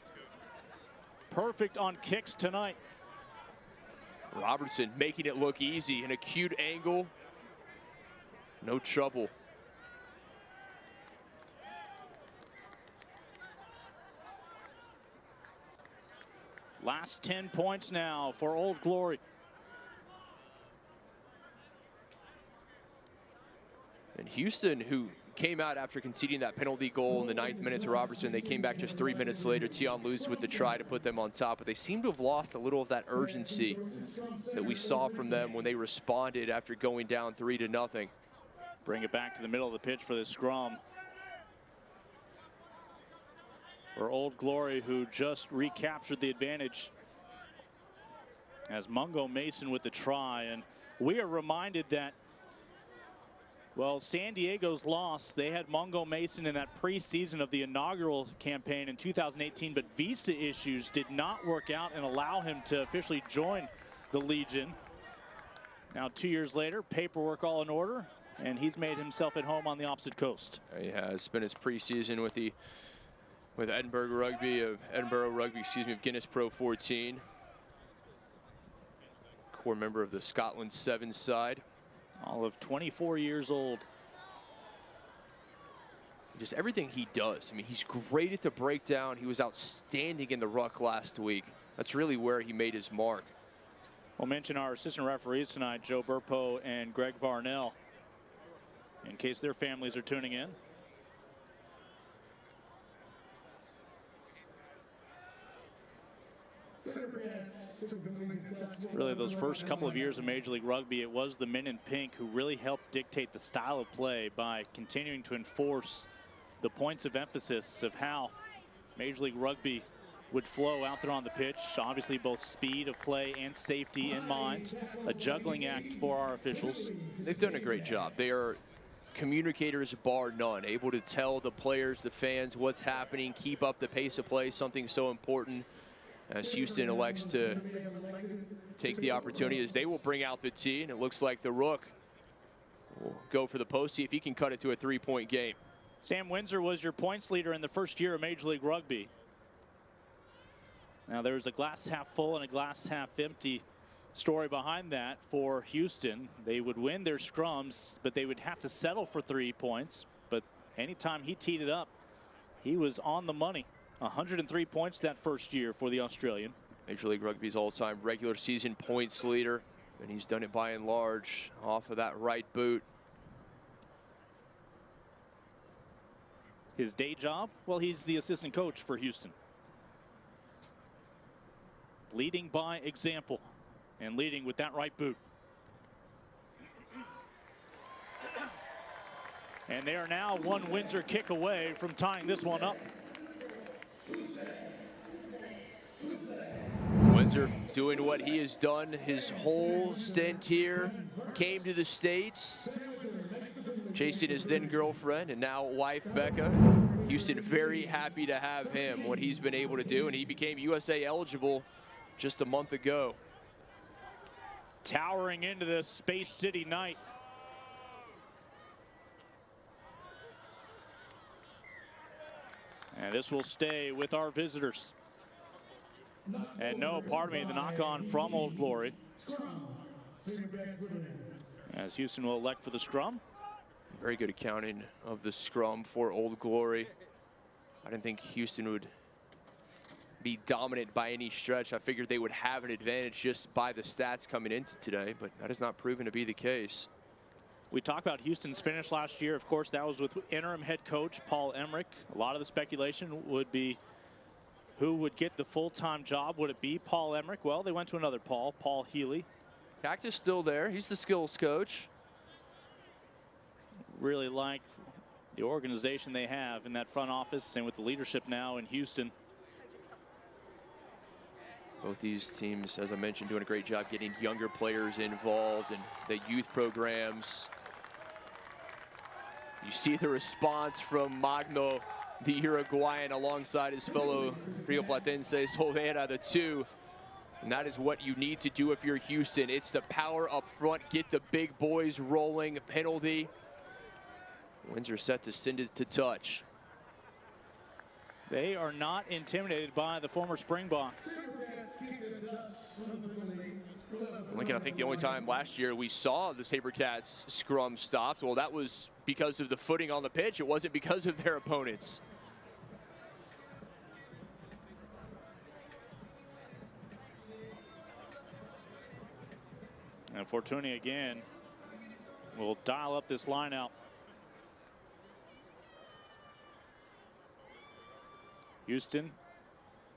[SPEAKER 1] Perfect on kicks tonight.
[SPEAKER 2] Robertson making it look easy. An acute angle. No trouble.
[SPEAKER 1] Last 10 points now for Old Glory.
[SPEAKER 2] And Houston, who came out after conceding that penalty goal in the 9th minute to Robertson, they came back just 3 minutes later. Tion Lutz with the try to put them on top, but they seem to have lost a little of that urgency that we saw from them when they responded after going down 3-0.
[SPEAKER 1] Bring it back to the middle of the pitch for this scrum. For Old Glory, who just recaptured the advantage as Mungo Mason with the try. And we are reminded that, well, San Diego's loss, they had Mungo Mason in that preseason of the inaugural campaign in 2018, but visa issues did not work out and allow him to officially join the Legion. Now 2 years later, paperwork all in order, and he's made himself at home on the opposite coast.
[SPEAKER 2] He has spent his preseason with Edinburgh Rugby of Guinness Pro 14. Core member of the Scotland 7 side.
[SPEAKER 1] All of 24 years old.
[SPEAKER 2] Just everything he does. I mean, he's great at the breakdown. He was outstanding in the ruck last week. That's really where he made his mark.
[SPEAKER 1] We'll mention our assistant referees tonight, Joe Burpo and Greg Varnell, in case their families are tuning in. Really, those first couple of years of Major League Rugby, it was the men in pink who really helped dictate the style of play by continuing to enforce the points of emphasis of how Major League Rugby would flow out there on the pitch. Obviously, both speed of play and safety in mind. A juggling act for our officials.
[SPEAKER 2] They've done a great job. They are communicators bar none, able to tell the players, the fans what's happening, keep up the pace of play, something so important as Houston elects to take the opportunity as they will bring out the tee, and it looks like the Rook will go for the post, see if he can cut it to a 3-point game.
[SPEAKER 1] Sam Windsor was your points leader in the first year of Major League Rugby. Now there's a glass half full and a glass half empty story behind that for Houston. They would win their scrums, but they would have to settle for 3 points. But anytime he teed it up, he was on the money. 103 points that first year for the Australian.
[SPEAKER 2] Major League Rugby's all-time regular season points leader, and he's done it by and large off of that right boot.
[SPEAKER 1] His day job? Well, he's the assistant coach for Houston. Leading by example and leading with that right boot. And they are now one Windsor kick away from tying this one up.
[SPEAKER 2] Windsor doing what he has done his whole stint here. Came to the States, chasing his then girlfriend and now wife Becca. Houston very happy to have him, what he's been able to do, and he became USA eligible just a month ago.
[SPEAKER 1] Towering into the Space City night. And this will stay with our visitors. And no, pardon me, the knock on from Old Glory. As Houston will elect for the scrum.
[SPEAKER 2] Very good accounting of the scrum for Old Glory. I didn't think Houston would be dominant by any stretch. I figured they would have an advantage just by the stats coming into today, but that has not proven to be the case.
[SPEAKER 1] We talked about Houston's finish last year. Of course, that was with interim head coach Paul Emmerich. A lot of the speculation would be who would get the full-time job. Would it be Paul Emmerich? Well, they went to another Paul Healy.
[SPEAKER 2] Cactus still there. He's the skills coach.
[SPEAKER 1] Really like the organization they have in that front office and with the leadership now in Houston.
[SPEAKER 2] Both these teams, as I mentioned, doing a great job getting younger players involved in the youth programs. You see the response from Magno, the Uruguayan, alongside his fellow Rio Platense Solvera, the 2. And that is what you need to do if you're Houston. It's the power up front, get the big boys rolling. Penalty. Windsor set to send it to touch.
[SPEAKER 1] They are not intimidated by the former Springboks.
[SPEAKER 2] Lincoln, I think the only time last year we saw the SaberCats scrum stopped, well, that was because of the footing on the pitch. It wasn't because of their opponents.
[SPEAKER 1] And Fortuny again will dial up this line out. Houston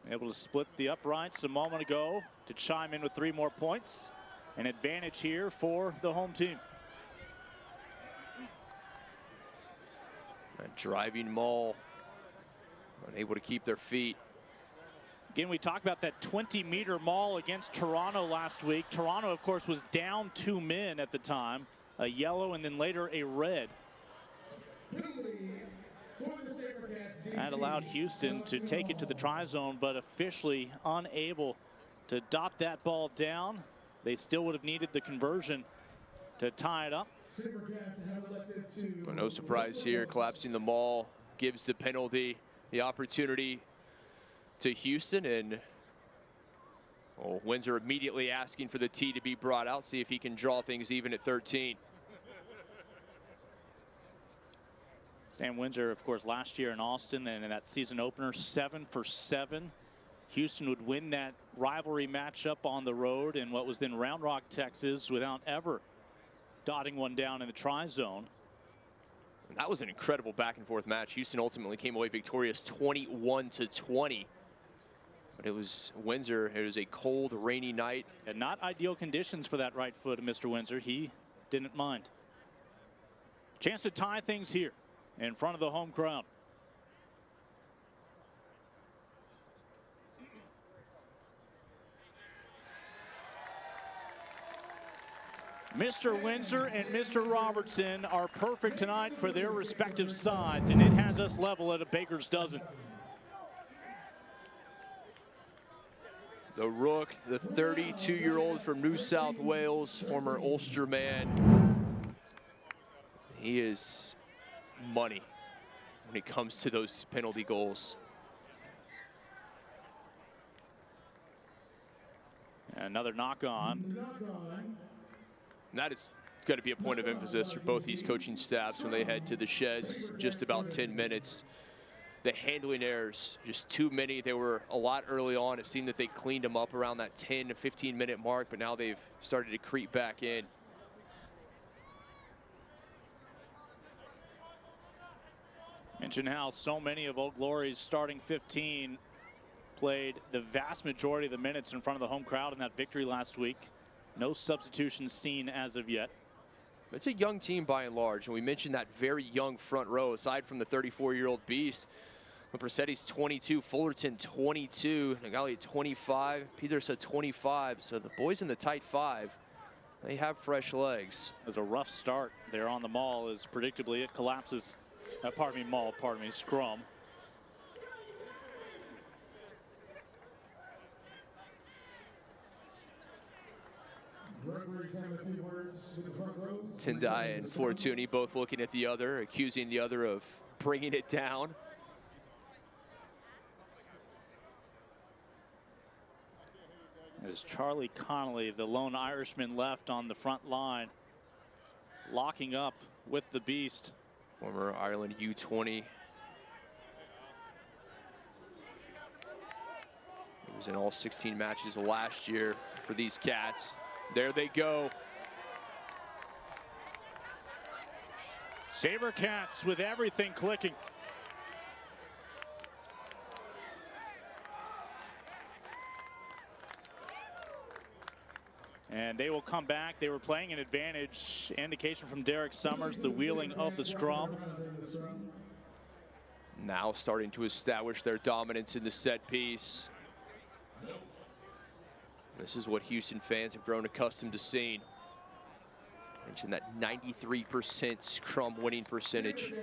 [SPEAKER 1] able to split the uprights a moment ago to chime in with 3 more points. An advantage here for the home team.
[SPEAKER 2] A driving maul, unable to keep their feet.
[SPEAKER 1] Again, we talked about that 20-meter maul against Toronto last week. Toronto, of course, was down 2 men at the time, a yellow and then later a red. That allowed Houston to take it to the try zone, but officially unable to dot that ball down. They still would have needed the conversion to tie it up.
[SPEAKER 2] Well, no surprise here, collapsing the maul gives the penalty, the opportunity to Houston, and Windsor immediately asking for the tee to be brought out, see if he can draw things even at 13.
[SPEAKER 1] Sam Windsor, of course, last year in Austin and in that season opener, 7 for 7. Houston would win that rivalry matchup on the road in what was then Round Rock, Texas, without ever dotting one down in the try zone.
[SPEAKER 2] And that was an incredible back and forth match. Houston ultimately came away victorious 21-20. But it was Windsor. It was a cold, rainy night.
[SPEAKER 1] And not ideal conditions for that right foot of Mr. Windsor. He didn't mind. Chance to tie things here in front of the home crowd. Mr. Windsor and Mr. Robertson are perfect tonight for their respective sides, and it has us level at a baker's dozen.
[SPEAKER 2] The Rook, the 32-year-old from New South Wales, former Ulster man. He is money when it comes to those penalty goals.
[SPEAKER 1] Another knock on.
[SPEAKER 2] And that is going to be a point of emphasis for both these coaching staffs when they head to the sheds in just about 10 minutes. The handling errors, just too many. They were a lot early on. It seemed that they cleaned them up around that 10 to 15-minute mark, but now they've started to creep back in.
[SPEAKER 1] Mention how so many of Old Glory's starting 15 played the vast majority of the minutes in front of the home crowd in that victory last week. No substitutions seen as of yet.
[SPEAKER 2] It's a young team by and large, and we mentioned that very young front row. Aside from the 34-year-old beast, Presetti's 22, Fullerton 22, Nagali 25, Petersa 25. So the boys in the tight five, they have fresh legs.
[SPEAKER 1] There's a rough start there on the maul as predictably it collapses. Scrum.
[SPEAKER 2] Tendai and Fortuny both looking at the other, accusing the other of bringing it down.
[SPEAKER 1] As Charlie Connolly, the lone Irishman, left on the front line, locking up with the beast.
[SPEAKER 2] Former Ireland U20. He was in all 16 matches last year for these Cats. There they go.
[SPEAKER 1] SaberCats with everything clicking. And they will come back. They were playing an advantage. Indication from Derek Summers, the wheeling of the scrum.
[SPEAKER 2] Now starting to establish their dominance in the set piece. This is what Houston fans have grown accustomed to seeing. Mentioned that 93% scrum winning percentage.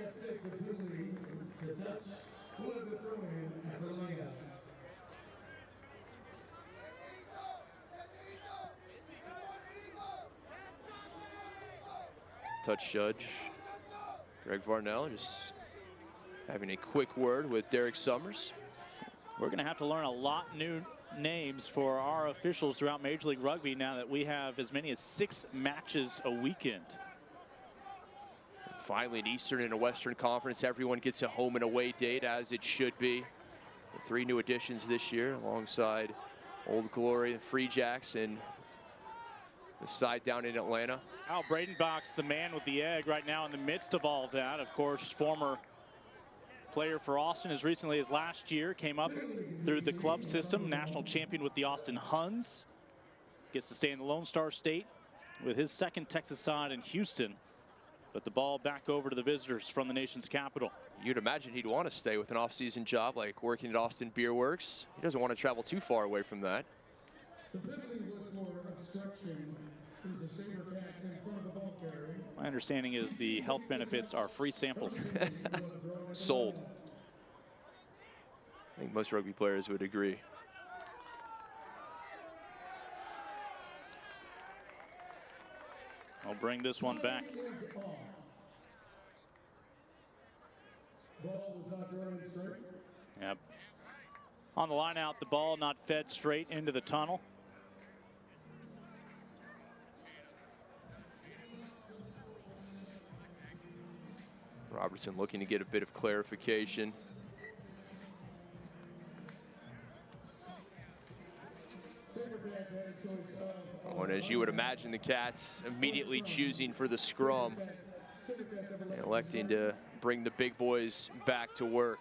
[SPEAKER 2] Touch judge Greg Varnell just having a quick word with Derek Summers.
[SPEAKER 1] We're going to have to learn a lot new names for our officials throughout Major League Rugby now that we have as many as 6 matches a weekend.
[SPEAKER 2] Finally, an Eastern and a Western Conference, everyone gets a home and away date, as it should be. 3 new additions this year alongside Old Glory, Free Jacks, and the side down in Atlanta.
[SPEAKER 1] Al Bradenbach's the man with the egg right now in the midst of all of that. Of course, former player for Austin as recently as last year, came up through the club system, national champion with the Austin Huns. Gets to stay in the Lone Star State with his second Texas side in Houston. But the ball back over to the visitors from the nation's capital.
[SPEAKER 2] You'd imagine he'd want to stay with an off-season job like working at Austin Beer Works. He doesn't want to travel too far away from that.
[SPEAKER 6] The penalty was for obstruction. It was a SaberCat in front of the ball carrier.
[SPEAKER 1] My understanding is the health benefits are free samples.
[SPEAKER 2] Sold. I think most rugby players would agree.
[SPEAKER 1] I'll bring this one back.
[SPEAKER 6] Ball was not thrown in straight.
[SPEAKER 1] Yep. On the line out, the ball not fed straight into the tunnel.
[SPEAKER 2] Robertson looking to get a bit of clarification. Oh, and as you would imagine, the Cats immediately choosing for the scrum, electing to bring the big boys back to work.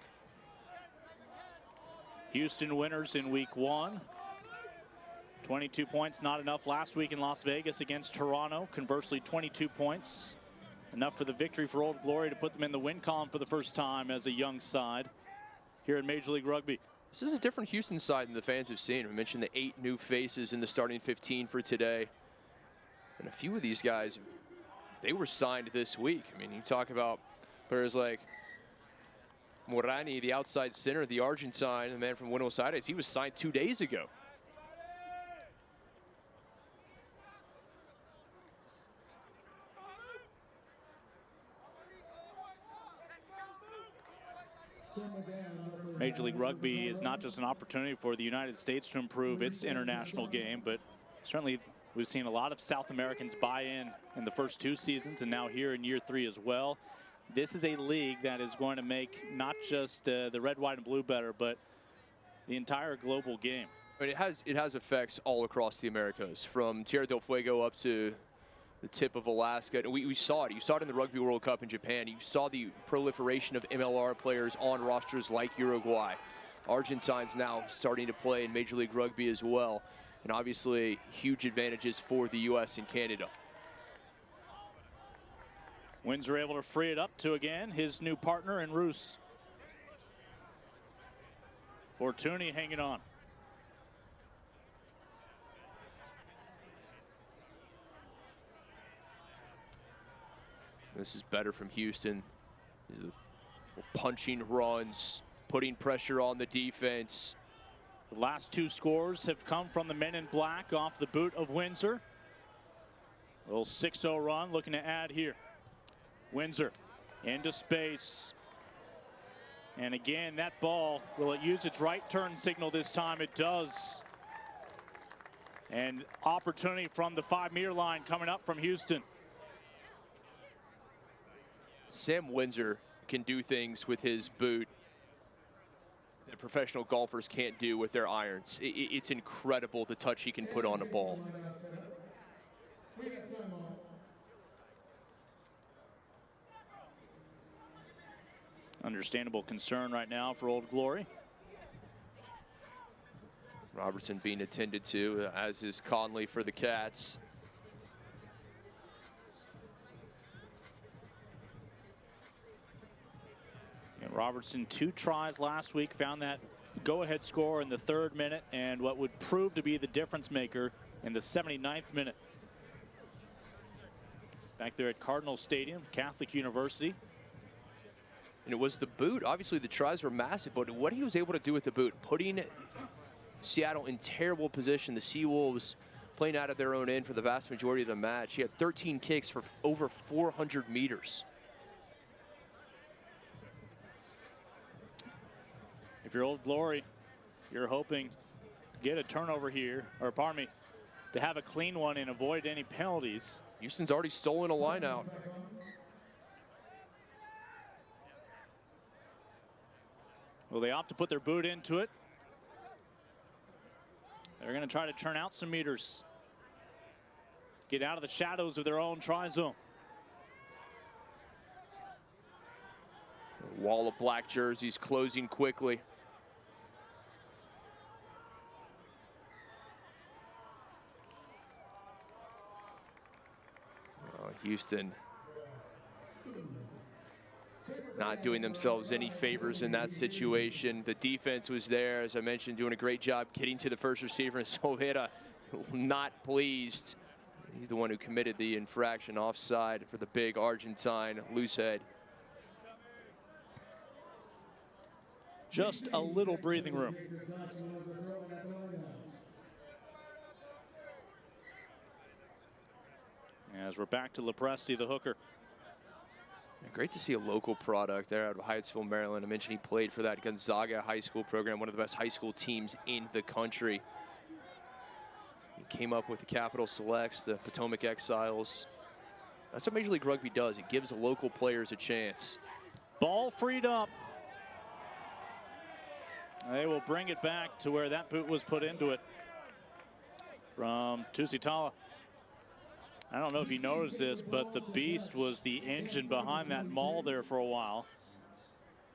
[SPEAKER 1] Houston winners in week 1. 22 points, not enough last week in Las Vegas against Toronto. Conversely, 22 points, enough for the victory for Old Glory to put them in the win column for the first time as a young side here in Major League Rugby.
[SPEAKER 2] This is a different Houston side than the fans have seen. We mentioned the 8 new faces in the starting 15 for today. And a few of these guys, they were signed this week. I mean, you talk about players like Morani, the outside center, the Argentine, the man from Buenos Aires. He was signed 2 days ago.
[SPEAKER 1] Major League Rugby is not just an opportunity for the United States to improve its international game, but certainly we've seen a lot of South Americans buy in the first 2 seasons and now here in year 3 as well. This is a league that is going to make not just the red, white, and blue better, but the entire global game.
[SPEAKER 2] But it has effects all across the Americas, from Tierra del Fuego up to the tip of Alaska. And we saw it. You saw it in the Rugby World Cup in Japan. You saw the proliferation of MLR players on rosters like Uruguay. Argentines now starting to play in Major League Rugby as well. And obviously, huge advantages for the U.S. and Canada.
[SPEAKER 1] Windsor able to free it up to, again, his new partner in Roos. Fortuny hanging on.
[SPEAKER 2] This is better from Houston. Punching runs, putting pressure on the defense.
[SPEAKER 1] The last 2 scores have come from the men in black off the boot of Windsor. A little 6-0 run looking to add here. Windsor into space. And again, that ball, will it use its right turn signal this time? It does. And opportunity from the 5-meter line coming up from Houston.
[SPEAKER 2] Sam Windsor can do things with his boot that professional golfers can't do with their irons. It's incredible the touch he can put on a ball.
[SPEAKER 1] Understandable concern right now for Old Glory.
[SPEAKER 2] Robertson being attended to, as is Conley for the Cats.
[SPEAKER 1] And Robertson, 2 tries last week, found that go-ahead score in the 3rd minute and what would prove to be the difference maker in the 79th minute. Back there at Cardinal Stadium, Catholic University.
[SPEAKER 2] And it was the boot. Obviously, the tries were massive, but what he was able to do with the boot, putting Seattle in terrible position. The Seawolves playing out of their own end for the vast majority of the match. He had 13 kicks for over 400 meters.
[SPEAKER 1] If you're Old Glory, you're hoping to get a turnover here, or pardon me, to have a clean one and avoid any penalties.
[SPEAKER 2] Houston's already stolen a line out.
[SPEAKER 1] Well, they opt to put their boot into it. They're going to try to turn out some meters. Get out of the shadows of their own try zone.
[SPEAKER 2] Wall of black jerseys closing quickly. Houston not doing themselves any favors in that situation. The defense was there, as I mentioned, doing a great job getting to the first receiver, and Solvera not pleased. He's the one who committed the infraction offside for the big Argentine loose head.
[SPEAKER 1] Just a little breathing room. As we're back to Lepresti, the hooker.
[SPEAKER 2] Great to see a local product there out of Hyattsville, Maryland. I mentioned he played for that Gonzaga high school program, one of the best high school teams in the country. He came up with the Capital Selects, the Potomac Exiles. That's what Major League Rugby does. It gives local players a chance.
[SPEAKER 1] Ball freed up. They will bring it back to where that boot was put into it from Tusitala. I don't know if you noticed this, but the Beast was the engine behind that maul there for a while.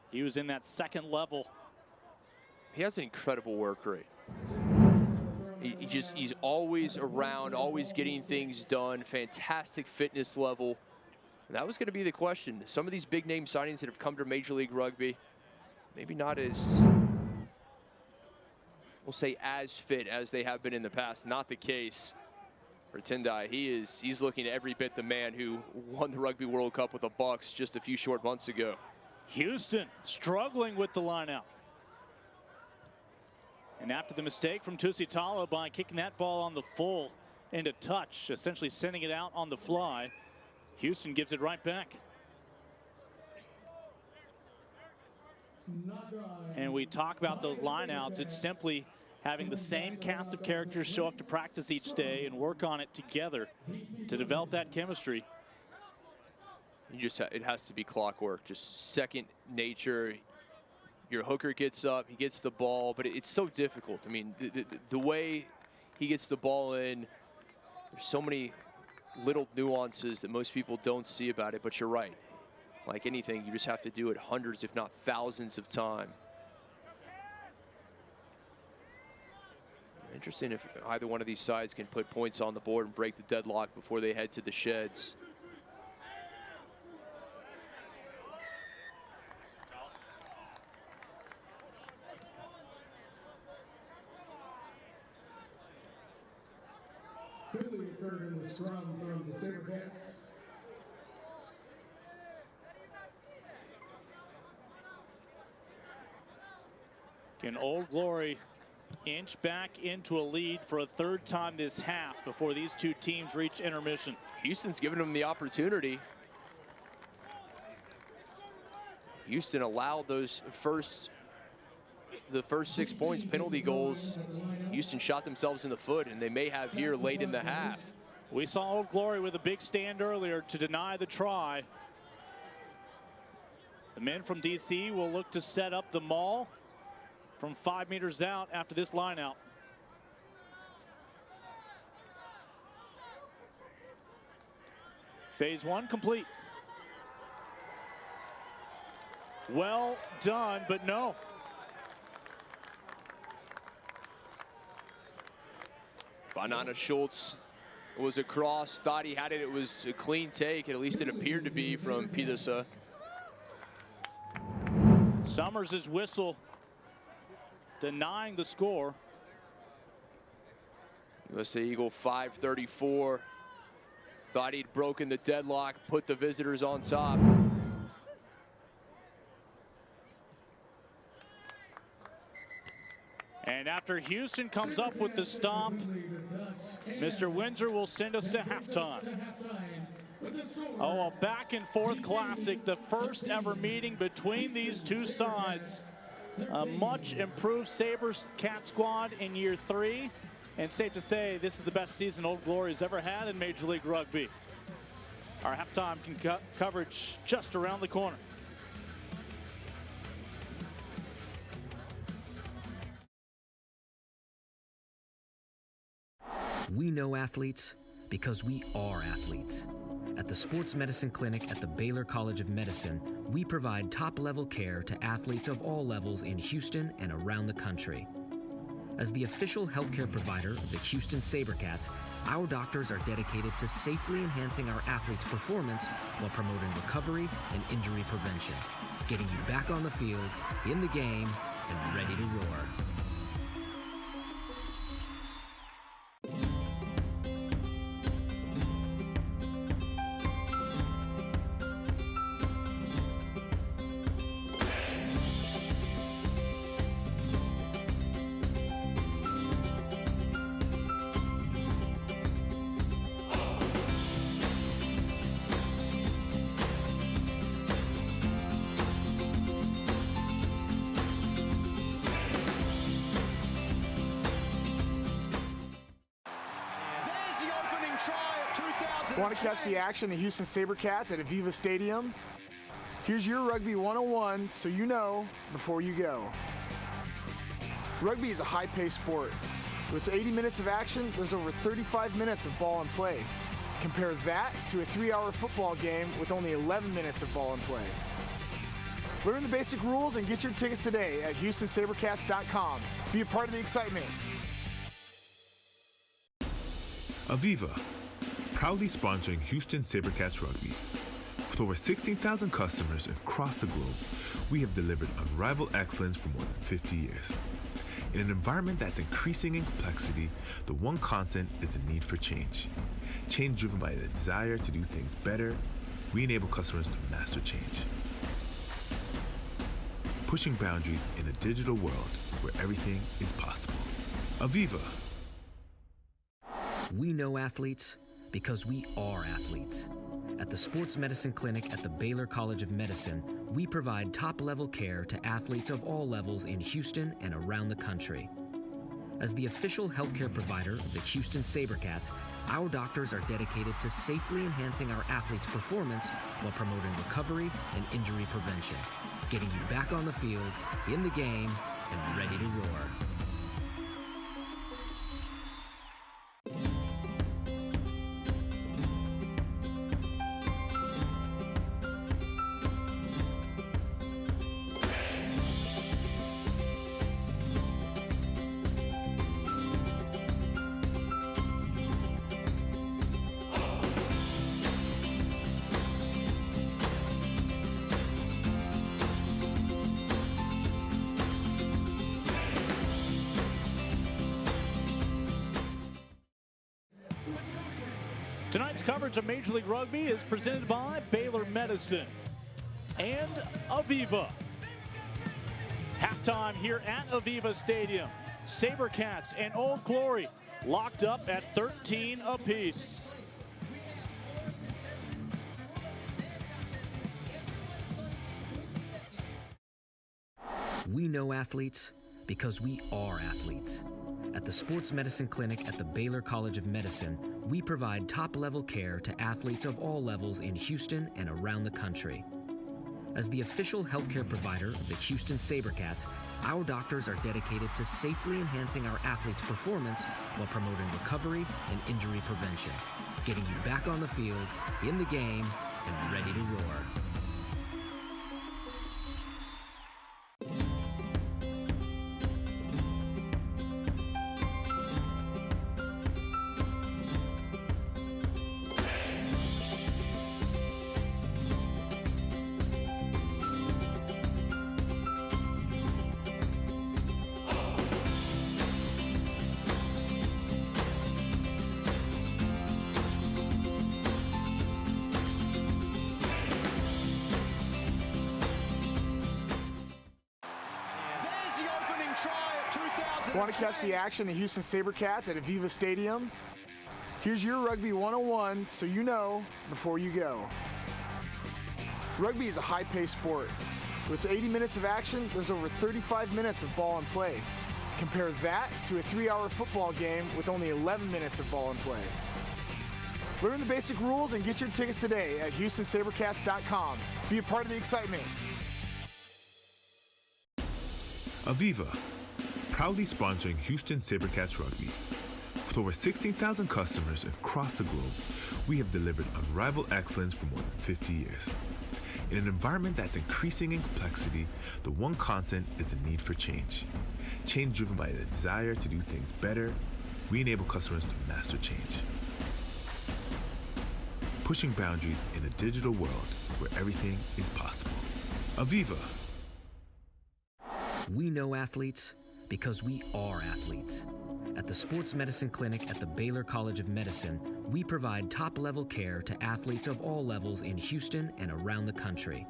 [SPEAKER 1] He was in that second level.
[SPEAKER 2] He has an incredible work rate. He's always around, always getting things done. Fantastic fitness level. And that was going to be the question. Some of these big name signings that have come to Major League Rugby, maybe not as, we'll say, as fit as they have been in the past. Not the case for Tendai. He's looking every bit the man who won the Rugby World Cup with the Bucks just a few short months ago.
[SPEAKER 1] Houston struggling with the lineout. And after the mistake from Tusitala by kicking that ball on the full into touch, essentially sending it out on the fly, Houston gives it right back. And we talk about those lineouts. It's simply having the same cast of characters show up to practice each day and work on it together to develop that chemistry.
[SPEAKER 2] It has to be clockwork, just second nature. Your hooker gets up, he gets the ball, but it's so difficult. I mean, the way he gets the ball in, there's so many little nuances that most people don't see about it, but you're right. Like anything, you just have to do it hundreds, if not thousands of times. Interesting if either one of these sides can put points on the board and break the deadlock before they head to the sheds.
[SPEAKER 6] Clearly occurred in the scrum from the SaberCats.
[SPEAKER 1] Can Old Glory inch back into a lead for a third time this half before these two teams reach intermission?
[SPEAKER 2] Houston's given them the opportunity. Houston allowed those the first 6 points, penalty goals. Houston shot themselves in the foot, and they may have here late in the half.
[SPEAKER 1] We saw Old Glory with a big stand earlier to deny the try. The men from DC will look to set up the maul from 5 meters out after this line out. Phase one complete. Well done, but no.
[SPEAKER 2] Banana Schultz was across, thought he had it. It was a clean take, at least it appeared to be from Pidasa.
[SPEAKER 1] Summers' whistle denying the score.
[SPEAKER 2] USA Eagle 534. Thought he'd broken the deadlock, put the visitors on top.
[SPEAKER 1] And after Houston comes up with the stop, Mr. Windsor will send us to halftime. Oh, a back and forth classic, the first ever meeting between these two sides. A much improved SaberCats squad in year 3. And safe to say, this is the best season Old Glory's ever had in Major League Rugby. Our halftime coverage just around the corner.
[SPEAKER 3] We know athletes because we are athletes. At the Sports Medicine Clinic at the Baylor College of Medicine, we provide top-level care to athletes of all levels in Houston and around the country. As the official healthcare provider of the Houston SaberCats, our doctors are dedicated to safely enhancing our athletes' performance while promoting recovery and injury prevention, getting you back on the field, in the game, and ready to roar.
[SPEAKER 4] Want to catch the action of Houston SaberCats at Aveva Stadium? Here's your Rugby 101 so you know before you go. Rugby is a high-paced sport. With 80 minutes of action, there's over 35 minutes of ball and play. Compare that to a 3-hour football game with only 11 minutes of ball and play. Learn the basic rules and get your tickets today at HoustonSaberCats.com. Be a part of the excitement.
[SPEAKER 5] Aveva, proudly sponsoring Houston SaberCats Rugby. With over 16,000 customers across the globe, we have delivered unrivaled excellence for more than 50 years. In an environment that's increasing in complexity, the one constant is the need for change. Change driven by the desire to do things better, we enable customers to master change. Pushing boundaries in a digital world where everything is possible. Aveva.
[SPEAKER 3] We know athletes because we are athletes. At the Sports Medicine Clinic at the Baylor College of Medicine, we provide top-level care to athletes of all levels in Houston and around the country. As the official healthcare provider of the Houston SaberCats, our doctors are dedicated to safely enhancing our athletes' performance while promoting recovery and injury prevention, getting you back on the field, in the game, and ready to roar.
[SPEAKER 1] Tonight's coverage of Major League Rugby is presented by Baylor Medicine and Aveva. Halftime here at Aveva Stadium. SaberCats and Old Glory locked up at 13 apiece.
[SPEAKER 3] We know athletes because we are athletes. At the Sports Medicine Clinic at the Baylor College of Medicine, we provide top-level care to athletes of all levels in Houston and around the country. As the official healthcare provider of the Houston SaberCats, our doctors are dedicated to safely enhancing our athletes' performance while promoting recovery and injury prevention, getting you back on the field, in the game, and ready to roar.
[SPEAKER 4] Want to catch the action of Houston SaberCats at Aveva Stadium? Here's your Rugby 101 so you know before you go. Rugby is a high-paced sport. With 80 minutes of action, there's over 35 minutes of ball and play. Compare that to a 3-hour football game with only 11 minutes of ball and play. Learn the basic rules and get your tickets today at HoustonSaberCats.com. Be a part of the excitement.
[SPEAKER 5] Aveva, proudly sponsoring Houston SaberCats Rugby. With over 16,000 customers across the globe, we have delivered unrivaled excellence for more than 50 years. In an environment that's increasing in complexity, the one constant is the need for change. Change driven by the desire to do things better. We enable customers to master change. Pushing boundaries in a digital world where everything is possible. Aveva.
[SPEAKER 3] We know athletes because we are athletes. At the Sports Medicine Clinic at the Baylor College of Medicine, we provide top-level care to athletes of all levels in Houston and around the country.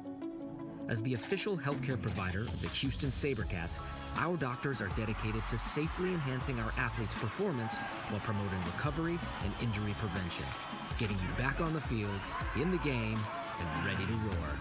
[SPEAKER 3] As the official healthcare provider of the Houston SaberCats, our doctors are dedicated to safely enhancing our athletes' performance while promoting recovery and injury prevention, getting you back on the field, in the game, and ready to roar.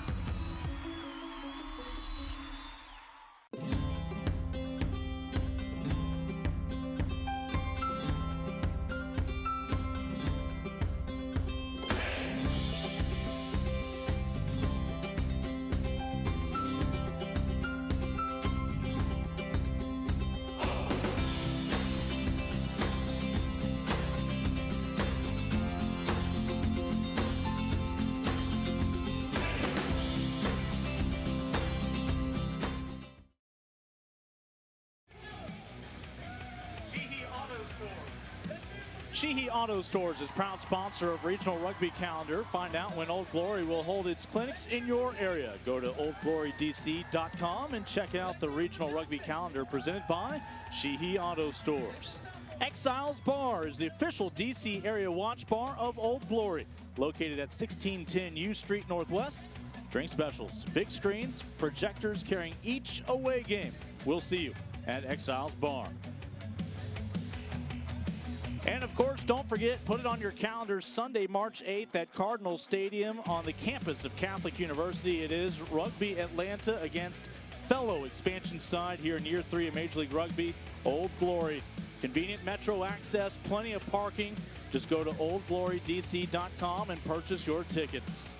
[SPEAKER 1] Sheehy Auto Stores is proud sponsor of Regional Rugby Calendar. Find out when Old Glory will hold its clinics in your area. Go to oldglorydc.com and check out the Regional Rugby Calendar presented by Sheehy Auto Stores. Exiles Bar is the official DC area watch bar of Old Glory, located at 1610 U Street Northwest. Drink specials, big screens, projectors carrying each away game. We'll see you at Exiles Bar. And of course, don't forget, put it on your calendar, Sunday, March 8th at Cardinal Stadium on the campus of Catholic University. It is Rugby Atlanta against fellow expansion side here in year 3 of Major League Rugby, Old Glory. Convenient metro access, plenty of parking. Just go to oldglorydc.com and purchase your tickets.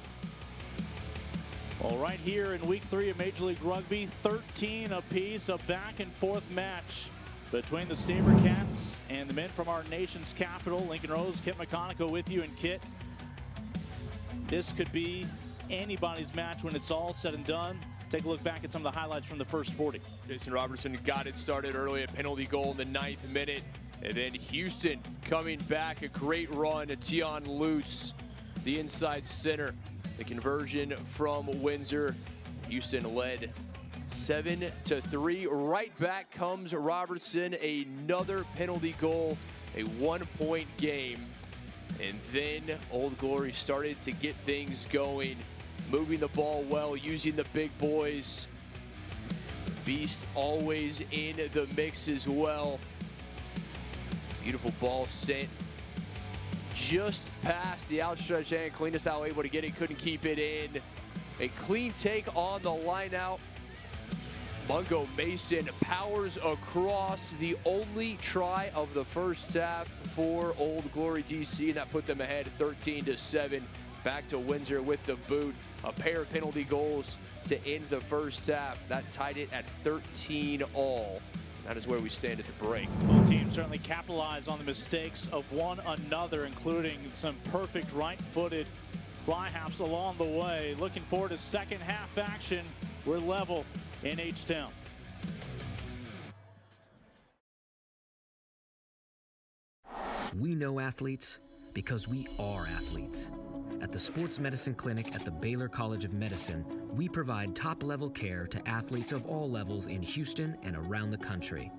[SPEAKER 1] Well, right here in week 3 of Major League Rugby, 13 apiece, a back and forth match between the SaberCats and the men from our nation's capital. Lincoln Rose, Kit McConico with you. And Kit, this could be anybody's match when it's all said and done. Take a look back at some of the highlights from the first 40.
[SPEAKER 2] Jason Robertson got it started early, a penalty goal in the 9th minute. And then Houston coming back, a great run to Tion Lutz, the inside center. The conversion from Windsor. Houston led 7-3. Right back comes Robertson, another penalty goal, a 1-point game. And then Old Glory started to get things going, moving the ball well, using the big boys. Beast always in the mix as well. Beautiful ball sent just past the outstretched hand. Cleanest able to get it, couldn't keep it in. A clean take on the line out. Mungo Mason powers across, the only try of the first half for Old Glory DC, and that put them ahead 13-7. Back to Windsor with the boot. A pair of penalty goals to end the first half. That tied it at 13-all. That is where we stand at the break.
[SPEAKER 1] Both teams certainly capitalize on the mistakes of one another, including some perfect right-footed fly halves along the way. Looking forward to second half action. We're level in H-Town.
[SPEAKER 3] We know athletes because we are athletes. At the Sports Medicine Clinic at the Baylor College of Medicine, we provide top-level care to athletes of all levels in Houston and around the country.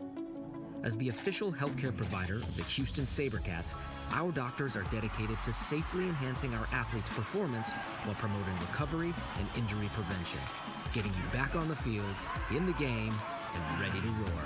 [SPEAKER 3] As the official healthcare provider of the Houston SaberCats, our doctors are dedicated to safely enhancing our athletes' performance while promoting recovery and injury prevention, getting you back on the field, in the game, and ready to roar.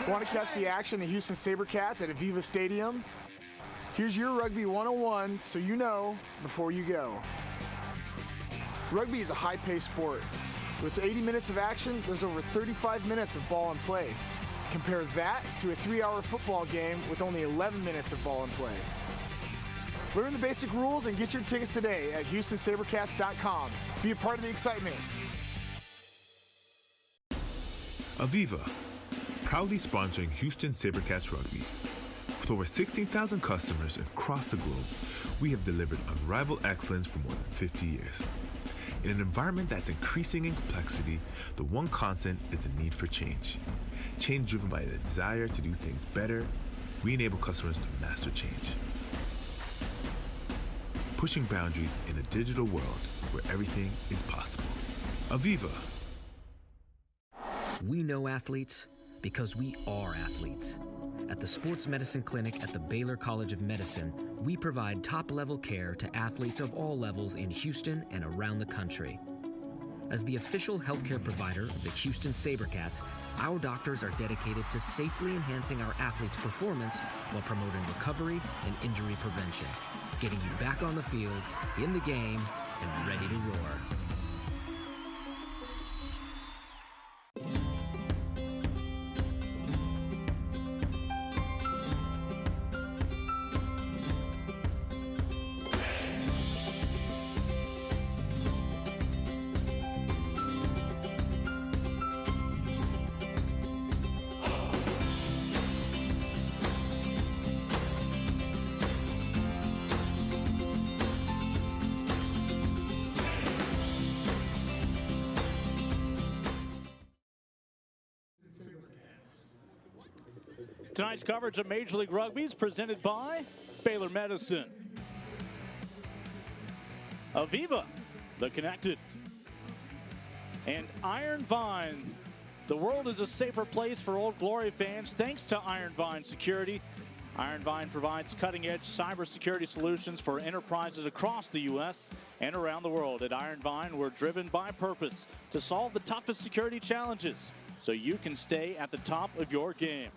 [SPEAKER 4] Want to catch the action of Houston SaberCats at Aveva Stadium? Here's your Rugby 101 so you know before you go. Rugby is a high-paced sport. With 80 minutes of action, there's over 35 minutes of ball and play. Compare that to a 3-hour football game with only 11 minutes of ball and play. Learn the basic rules and get your tickets today at HoustonSaberCats.com. Be a part of the excitement.
[SPEAKER 5] Aveva, proudly sponsoring Houston SaberCats Rugby. With over 16,000 customers across the globe, we have delivered unrivaled excellence for more than 50 years. In an environment that's increasing in complexity, the one constant is the need for change. Change driven by the desire to do things better, we enable customers to master change. Pushing boundaries in a digital world where everything is possible. Aveva.
[SPEAKER 3] We know athletes because we are athletes. At the Sports Medicine Clinic at the Baylor College of Medicine, we provide top-level care to athletes of all levels in Houston and around the country. As the official healthcare provider of the Houston SaberCats, our doctors are dedicated to safely enhancing our athletes' performance while promoting recovery and injury prevention, getting you back on the field, in the game, and ready to roar.
[SPEAKER 1] Tonight's coverage of Major League Rugby is presented by Baylor Medicine, Aveva, the Connected, and Iron Vine. The world is a safer place for Old Glory fans thanks to Iron Vine Security. Iron Vine provides cutting-edge cybersecurity solutions for enterprises across the U.S. and around the world. At Iron Vine, we're driven by purpose to solve the toughest security challenges so you can stay at the top of your game.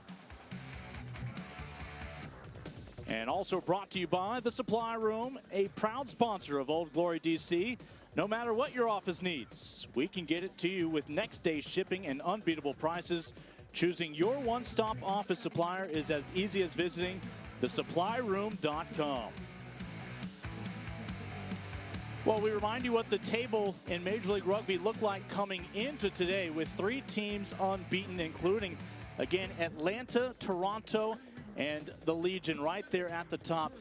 [SPEAKER 1] And also brought to you by The Supply Room, a proud sponsor of Old Glory DC. No matter what your office needs, we can get it to you with next-day shipping and unbeatable prices. Choosing your one-stop office supplier is as easy as visiting thesupplyroom.com. Well, we remind you what the table in Major League Rugby looked like coming into today with 3 teams unbeaten, including, again, Atlanta, Toronto, and the Legion right there at the top.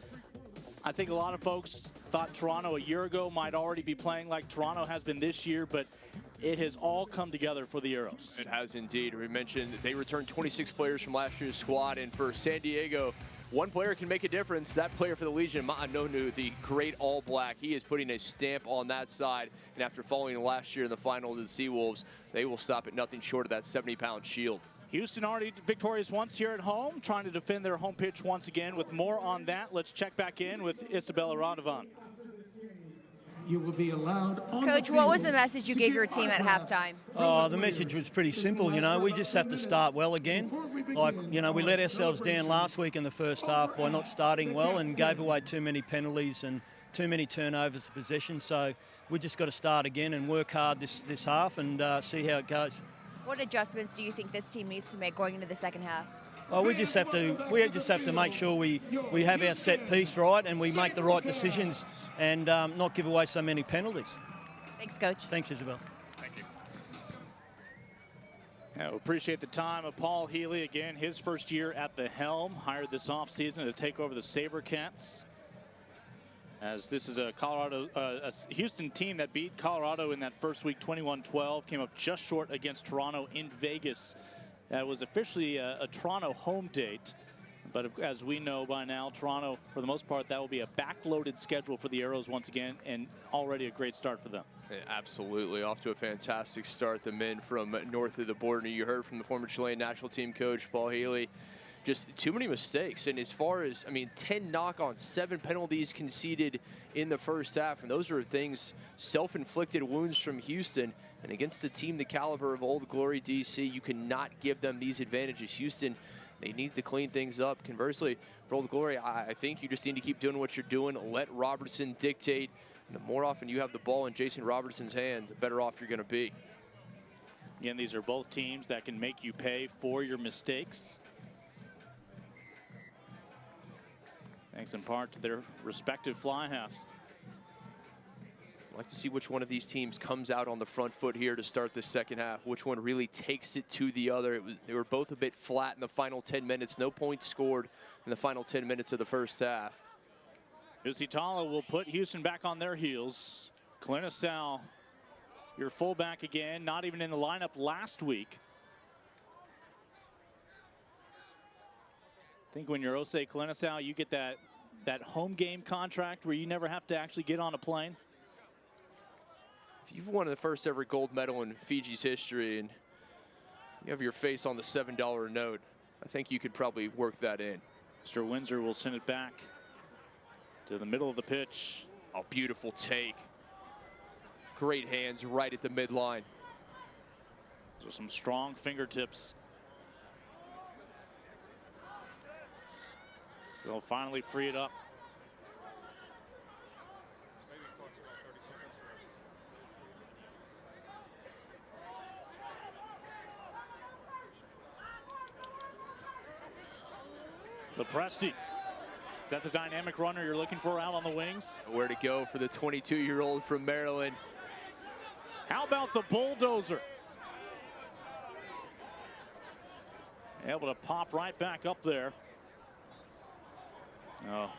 [SPEAKER 1] I think a lot of folks thought Toronto a year ago might already be playing like Toronto has been this year, but it has all come together for the Arrows.
[SPEAKER 2] It has indeed. We mentioned that they returned 26 players from last year's squad, and for San Diego, one player can make a difference. That player for the Legion, Ma'anonu, the great All Black, he is putting a stamp on that side, and after falling last year in the final to the Seawolves, they will stop at nothing short of that 70-pound shield.
[SPEAKER 1] Houston already victorious once here at home, trying to defend their home pitch once again. With more on that, let's check back in with Isabella Radovan.
[SPEAKER 6] You will be allowed on
[SPEAKER 7] Coach, what was the message you gave your team at halftime?
[SPEAKER 8] The message was pretty simple. We just have to start well again. We let ourselves down last week in the first half by not starting well and gave away too many penalties and too many turnovers of possession. So we just got to start again and work hard this half and see how it goes.
[SPEAKER 7] What adjustments do you think this team needs to make going into the second half?
[SPEAKER 8] Well, we just have to make sure we have our set piece right and we make the right decisions and not give away so many penalties.
[SPEAKER 7] Thanks, Coach.
[SPEAKER 8] Thanks, Isabel.
[SPEAKER 1] Thank you. Yeah, we appreciate the time of Paul Healy. Again, his first year at the helm, hired this offseason to take over the SaberCats. As this is a Houston team that beat Colorado in that first week 21-12, came up just short against Toronto in Vegas. That was officially a Toronto home date. But as we know by now, Toronto, for the most part, that will be a backloaded schedule for the Arrows once again, and already a great start for them.
[SPEAKER 2] Yeah, absolutely. Off to a fantastic start. The men from north of the border. You heard from the former Chilean national team coach, Paul Healy. Just too many mistakes. And as far as, 10 knock-ons, 7 penalties conceded in the first half. And those are things, self-inflicted wounds from Houston. And against the team the caliber of Old Glory DC, you cannot give them these advantages. Houston, They need to clean things up. Conversely, for Old Glory, I think you just need to keep doing what you're doing. Let Robertson dictate. And the more often you have the ball in Jason Robertson's hands, the better off you're going to be.
[SPEAKER 1] Again, these are both teams that can make you pay for your mistakes. Thanks in part to their respective fly halves.
[SPEAKER 2] I'd like to see which one of these teams comes out on the front foot here to start the second half. Which one really takes it to the other. They were both a bit flat in the final 10 minutes. No points scored in the final 10 minutes of the first half.
[SPEAKER 1] Usitala will put Houston back on their heels. Clinisau, your fullback again, not even in the lineup last week. I think when you're Osei Clinisau, you get that home game contract where you never have to actually get on a plane.
[SPEAKER 2] If you've won the first ever gold medal in Fiji's history and you have your face on the $7 note, I think you could probably work that in.
[SPEAKER 1] Mr. Windsor will send it back to the middle of the pitch.
[SPEAKER 2] Oh, beautiful take. Great hands right at the midline.
[SPEAKER 1] So some strong fingertips. So they'll finally free it up. Lepresti. Is that the dynamic runner you're looking for out on the wings?
[SPEAKER 2] Where to go for the 22-year-old from Maryland.
[SPEAKER 1] How about the bulldozer? Able to pop right back up there.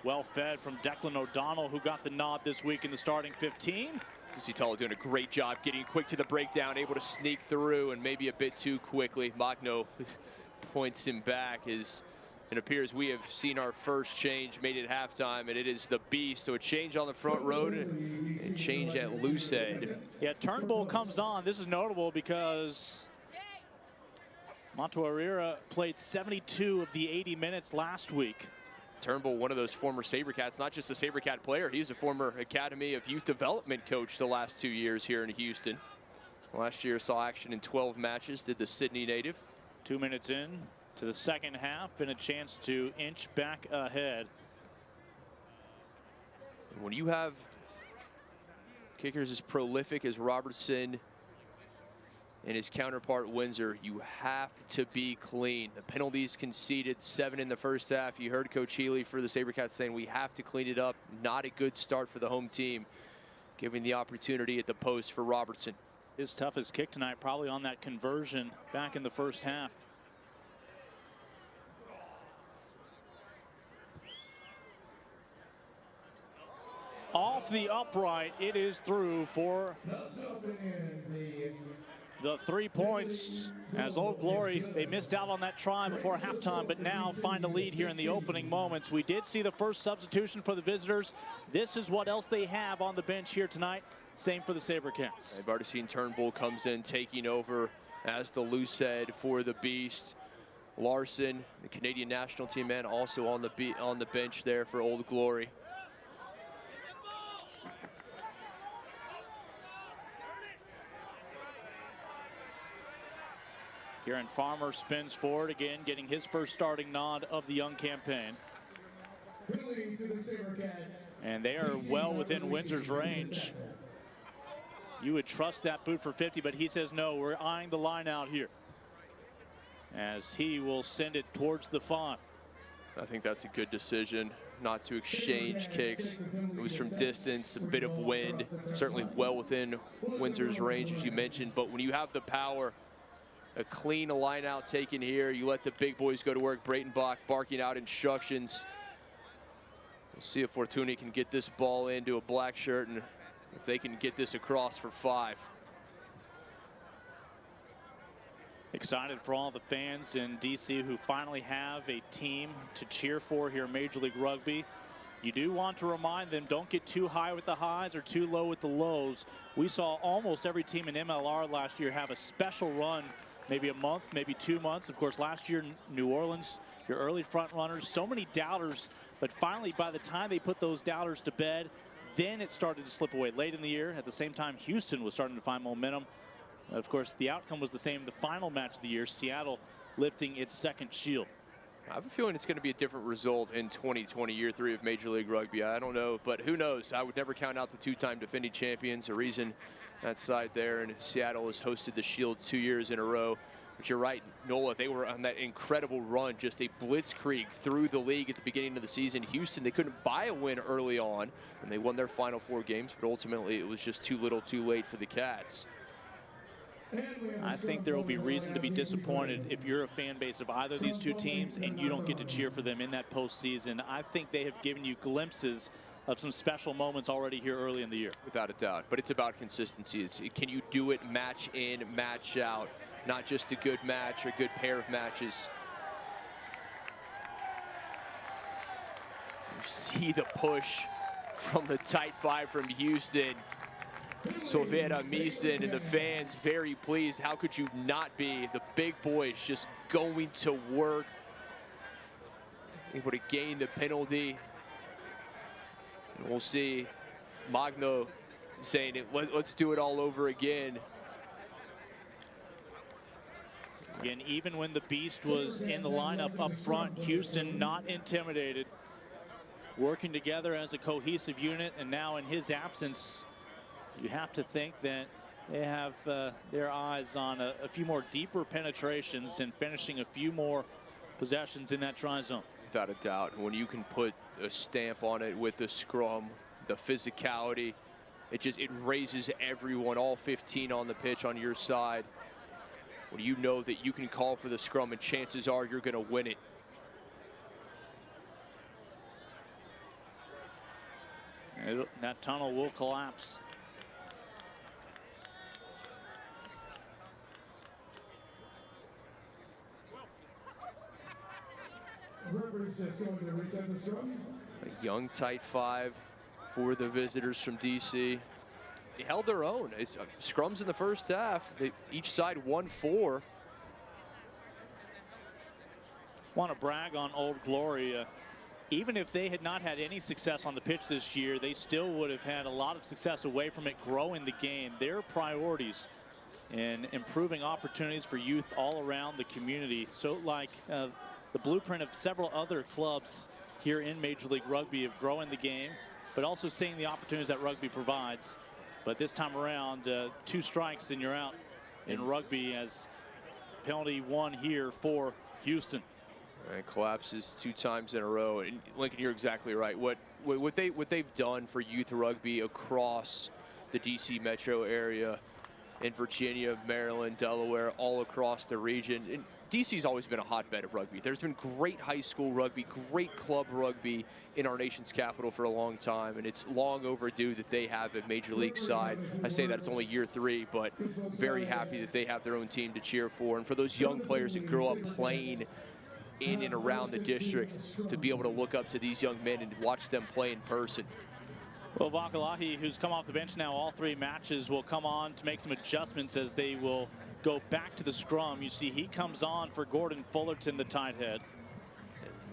[SPEAKER 1] Well fed from Declan O'Donnell, who got the nod this week in the starting 15.
[SPEAKER 2] Usitala doing a great job getting quick to the breakdown, able to sneak through and maybe a bit too quickly. Magno points him back as it appears we have seen our first change made at halftime, and it is the Beast. So a change on the front road and change at Loosehead.
[SPEAKER 1] Yeah, Turnbull comes on. This is notable because Montuarira played 72 of the 80 minutes last week.
[SPEAKER 2] Turnbull, one of those former SaberCats, not just a SaberCat player, he's a former Academy of Youth Development coach the last 2 years here in Houston. Last year saw action in 12 matches, did the Sydney native.
[SPEAKER 1] 2 minutes in to the second half and a chance to inch back ahead.
[SPEAKER 2] When you have kickers as prolific as Robertson and his counterpart Windsor, you have to be clean. The penalties conceded, 7 in the first half. You heard Coach Healy for the SaberCats saying we have to clean it up. Not a good start for the home team, giving the opportunity at the post for Robertson.
[SPEAKER 1] His toughest kick tonight, probably on that conversion back in the first half. Off the upright, it is through for the 3 points. As Old Glory, they missed out on that try before halftime, but now find a lead here in the opening moments. We did see the first substitution for the visitors. This is what else they have on the bench here tonight. Same for the SaberCats.
[SPEAKER 2] I've already seen Turnbull comes in, taking over as the Loosehead for the Beast. Larson, the Canadian national team man, also on the bench there for Old Glory.
[SPEAKER 1] Kieran Farmer spins forward again, getting his first starting nod of the young campaign. And they are well within Windsor's range. You would trust that boot for 50, but he says no, we're eyeing the line out here, as he will send it towards the 5.
[SPEAKER 2] I think that's a good decision not to exchange kicks. It was from distance, a bit of wind, certainly well within Windsor's range, as you mentioned. But when you have the power, a clean line out taken here, you let the big boys go to work. Breitenbach barking out instructions. We'll see if Fortuny can get this ball into a black shirt and if they can get this across for 5.
[SPEAKER 1] Excited for all the fans in DC who finally have a team to cheer for here in Major League Rugby. You do want to remind them, don't get too high with the highs or too low with the lows. We saw almost every team in MLR last year have a special run, maybe a month, maybe 2 months. Of course, last year, New Orleans, your early front runners, so many doubters, but finally, by the time they put those doubters to bed, then it started to slip away late in the year. At the same time, Houston was starting to find momentum. Of course, the outcome was the same. The final match of the year, Seattle lifting its second shield.
[SPEAKER 2] I have a feeling it's going to be a different result in 2020, year 3 of Major League Rugby. I don't know, but who knows? I would never count out the 2-time defending champions. A reason that side there in Seattle has hosted the Shield 2 years in a row. But you're right, Nola, they were on that incredible run, just a blitzkrieg through the league at the beginning of the season. Houston, they couldn't buy a win early on, and they won their final 4 games, but ultimately it was just too little too late for the Cats.
[SPEAKER 1] I think there will be reason to be disappointed if you're a fan base of either of these two teams and you don't get to cheer for them in that postseason. I think they have given you glimpses of some special moments already here early in the year.
[SPEAKER 2] Without a doubt, but it's about consistency. Can you do it match in, match out, not just a good match or a good pair of matches. You see the push from the tight 5 from Houston. Sylvana Meeson and the fans very pleased. How could you not be? The big boys just going to work, able to gain the penalty. And we'll see Magno saying, let's do it all over again.
[SPEAKER 1] Again, even when the Beast was in the lineup up front, Houston not intimidated, working together as a cohesive unit, and now in his absence, you have to think that they have their eyes on a few more deeper penetrations and finishing a few more possessions in that try zone.
[SPEAKER 2] Without a doubt, when you can put a stamp on it with the scrum, the physicality, it raises everyone, all 15 on the pitch on your side. When you know that you can call for the scrum and chances are you're going to win it.
[SPEAKER 1] That tunnel will collapse.
[SPEAKER 2] A young tight 5 for the visitors from DC. They held their own. It's scrums in the first half. Each side won 4.
[SPEAKER 1] Want to brag on Old Glory. Even if they had not had any success on the pitch this year, they still would have had a lot of success away from it, growing the game. Their priorities in improving opportunities for youth all around the community. So like the blueprint of several other clubs here in Major League Rugby of growing the game, but also seeing the opportunities that rugby provides. But this time around, 2 strikes and you're out in rugby, as penalty 1 here for Houston.
[SPEAKER 2] And collapses 2 times in a row. And Lincoln, you're exactly right. What they've done for youth rugby across the DC metro area, in Virginia, Maryland, Delaware, all across the region. And DC's always been a hotbed of rugby. There's been great high school rugby, great club rugby in our nation's capital for a long time, and it's long overdue that they have a Major League side. I say that it's only year 3, but very happy that they have their own team to cheer for. And for those young players that grow up playing in and around the district, to be able to look up to these young men and watch them play in person.
[SPEAKER 1] Well, Vakalahi, who's come off the bench now all 3 matches, will come on to make some adjustments as they will go back to the scrum. You see he comes on for Gordon Fullerton, the tight head.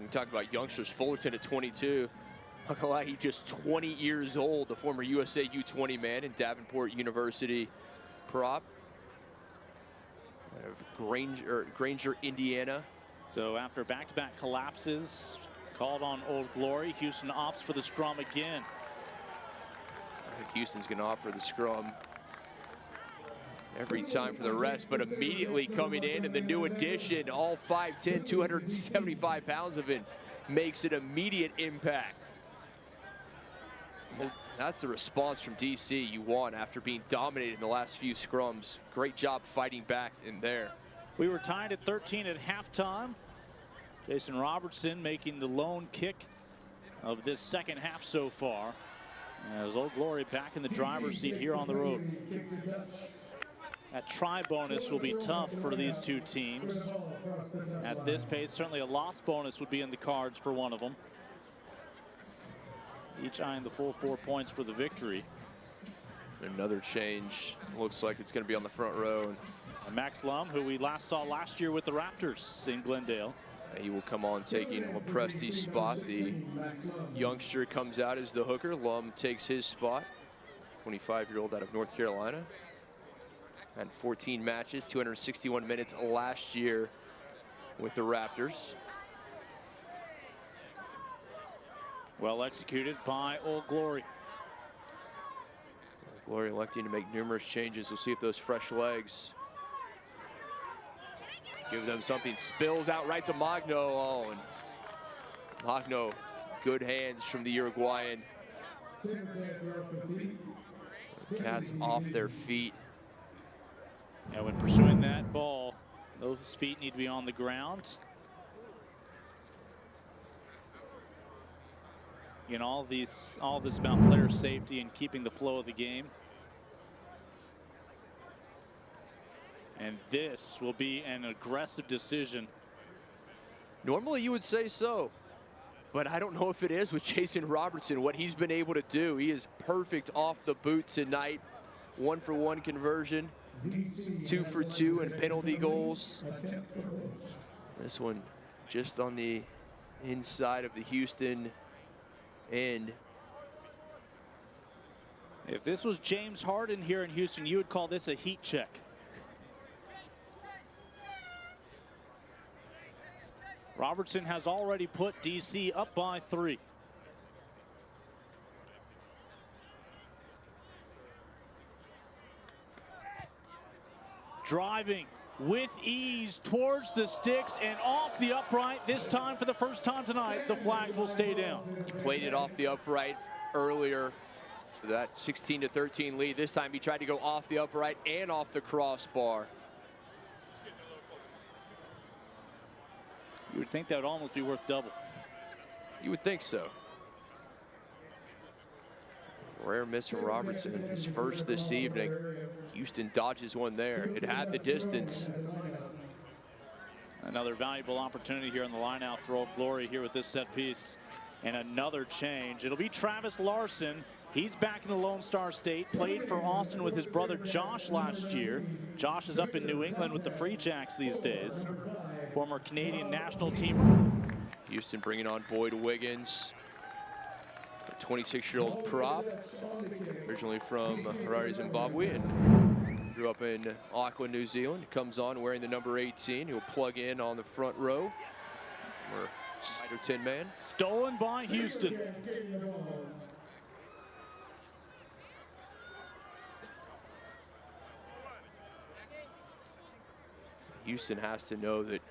[SPEAKER 2] We talk about youngsters. Fullerton at 22. Vakalahi just 20 years old, the former USA U20 man in Davenport University prop. Granger, Indiana.
[SPEAKER 1] So after back-to-back collapses, called on Old Glory, Houston opts for the scrum again.
[SPEAKER 2] I think Houston's going to offer the scrum every time for the rest, but immediately coming in, and the new addition, all 5'10", 275 pounds of it, makes an immediate impact. Well, that's the response from DC you want after being dominated in the last few scrums. Great job fighting back in there.
[SPEAKER 1] We were tied at 13 at halftime. Jason Robertson making the lone kick of this second half so far, as Old Glory back in the driver's seat here on the road. That try bonus will be tough for these 2 teams. At this pace, certainly a loss bonus would be in the cards for one of them. Each eyeing the full 4 points for the victory.
[SPEAKER 2] Another change. Looks like it's going to be on the front row.
[SPEAKER 1] And Max Lum, who we last saw last year with the Raptors in Glendale.
[SPEAKER 2] He will come on taking Lepresti's spot. The youngster comes out as the hooker. Lum takes his spot. 25-year-old out of North Carolina. And 14 matches, 261 minutes last year with the Raptors.
[SPEAKER 1] Well executed by Old Glory.
[SPEAKER 2] Glory electing to make numerous changes. We'll see if those fresh legs give them something. Spills out right to Magno. Oh, and Magno, good hands from the Uruguayan. Cats off their feet.
[SPEAKER 1] Yeah, when pursuing that ball, those feet need to be on the ground. You know, all this about player safety and keeping the flow of the game. And this will be an aggressive decision.
[SPEAKER 2] Normally you would say so, but I don't know if it is with Jason Robertson, what he's been able to do. He is perfect off the boot tonight. 1-for-1 conversion, 2-for-2 and penalty goals. This one just on the inside of the Houston end.
[SPEAKER 1] If this was James Harden here in Houston, you would call this a heat check. Robertson has already put DC up by 3. Driving with ease towards the sticks and off the upright. This time, for the first time tonight, the flags will stay down.
[SPEAKER 2] He played it off the upright earlier for that 16-13 lead. This time he tried to go off the upright and off the crossbar.
[SPEAKER 1] You would think that would almost be worth double.
[SPEAKER 2] You would think so. Rare miss from Robertson, his first this evening. Houston dodges one there. It had the distance.
[SPEAKER 1] Another valuable opportunity here on the line out for Old Glory here with this set piece. And another change. It'll be Travis Larson. He's back in the Lone Star State, played for Austin with his brother Josh last year. Josh is up in New England with the Free Jacks these days. Former Canadian national team.
[SPEAKER 2] Houston bringing on Boyd Wiggins, a 26-year-old prop, originally from Harare, Zimbabwe, and grew up in Auckland, New Zealand. Comes on wearing the number 18. He'll plug in on the front row. We're 9 or 10 man.
[SPEAKER 1] Stolen by Houston.
[SPEAKER 2] Houston has to know that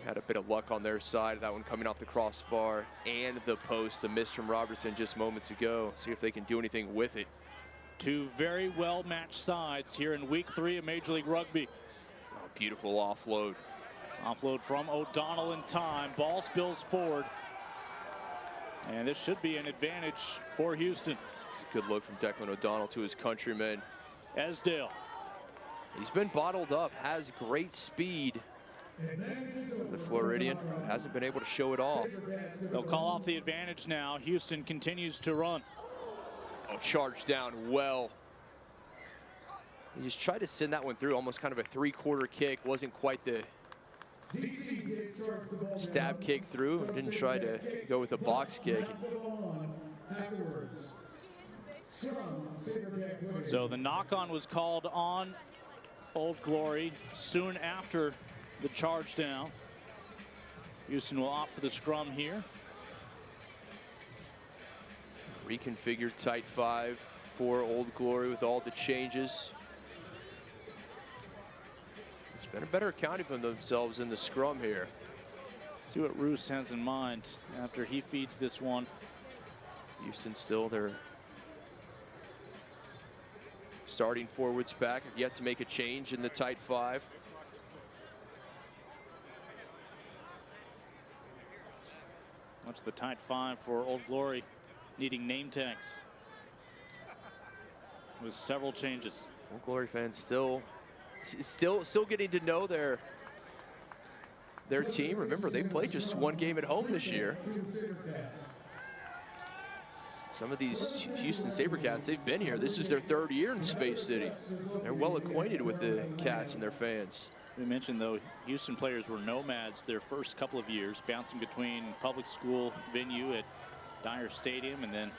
[SPEAKER 2] had a bit of luck on their side. That one coming off the crossbar and the post. The miss from Robertson just moments ago. See if they can do anything with it.
[SPEAKER 1] Two very well matched sides here in week 3 of Major League Rugby.
[SPEAKER 2] Oh, beautiful offload.
[SPEAKER 1] Offload from O'Donnell in time. Ball spills forward. And this should be an advantage for Houston.
[SPEAKER 2] Good look from Declan O'Donnell to his countryman.
[SPEAKER 1] Esdale.
[SPEAKER 2] He's been bottled up, has great speed. The Floridian hasn't been able to show it off.
[SPEAKER 1] They'll call off the advantage now. Houston continues to run.
[SPEAKER 2] Oh, charged down well. He just tried to send that one through, almost kind of a 3-quarter kick. Wasn't quite the stab kick through. Didn't try to go with a box kick.
[SPEAKER 1] So the knock-on was called on Old Glory soon after the charge down. Houston will opt for the scrum here.
[SPEAKER 2] Reconfigured tight 5 for Old Glory with all the changes. It's been a better accounting for themselves in the scrum here.
[SPEAKER 1] See what Roos has in mind after he feeds this one.
[SPEAKER 2] Houston still their starting forwards back, have yet to make a change in the tight 5.
[SPEAKER 1] What's the tight 5 for Old Glory, needing name tags with several changes.
[SPEAKER 2] Old Glory fans still getting to know their team. Remember, they played just one game at home this year. Some of these Houston SaberCats, they've been here. This is their 3rd year in Space City. They're well acquainted with the Cats and their fans.
[SPEAKER 1] We mentioned, though, Houston players were nomads their first couple of years, bouncing between public school venue at Dyer Stadium and then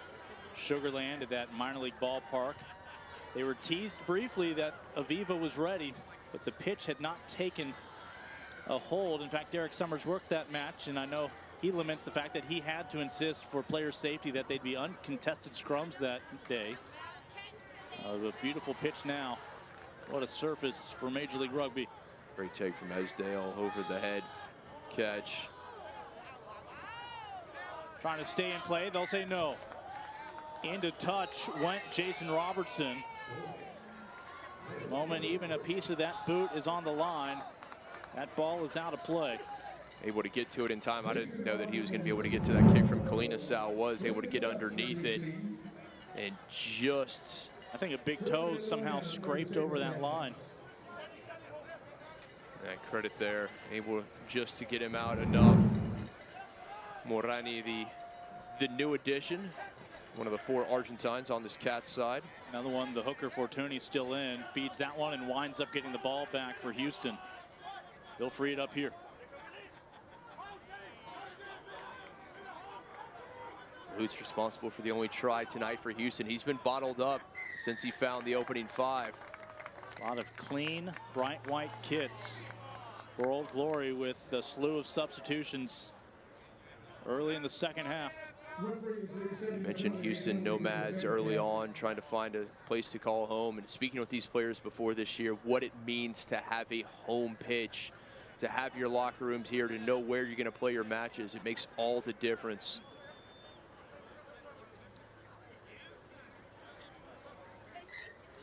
[SPEAKER 1] Sugarland at that minor league ballpark. They were teased briefly that Aveva was ready, but the pitch had not taken a hold. In fact, Derek Summers worked that match, and I know he laments the fact that he had to insist for player safety that they'd be uncontested scrums that day. A beautiful pitch now. What a surface for Major League Rugby.
[SPEAKER 2] Great take from Esdale over the head catch.
[SPEAKER 1] Trying to stay in play, they'll say no. Into touch went Jason Robertson. The moment even a piece of that boot is on the line, that ball is out of play.
[SPEAKER 2] Able to get to it in time. I didn't know that he was going to be able to get to that kick from Kalina Sal. Was able to get underneath it and just...
[SPEAKER 1] I think a big toe somehow scraped over that line.
[SPEAKER 2] And credit there, able just to get him out enough. Morani, the new addition, one of the 4 Argentines on this Cats side.
[SPEAKER 1] Another one, the hooker Fortuny still in, feeds that one and winds up getting the ball back for Houston. They'll free it up here.
[SPEAKER 2] Who's responsible for the only try tonight for Houston. He's been bottled up since he found the opening 5.
[SPEAKER 1] A lot of clean, bright white kits for Old Glory with a slew of substitutions early in the second half.
[SPEAKER 2] You mentioned Houston Nomads early on, trying to find a place to call home. And speaking with these players before this year, what it means to have a home pitch, to have your locker rooms here, to know where you're going to play your matches. It makes all the difference.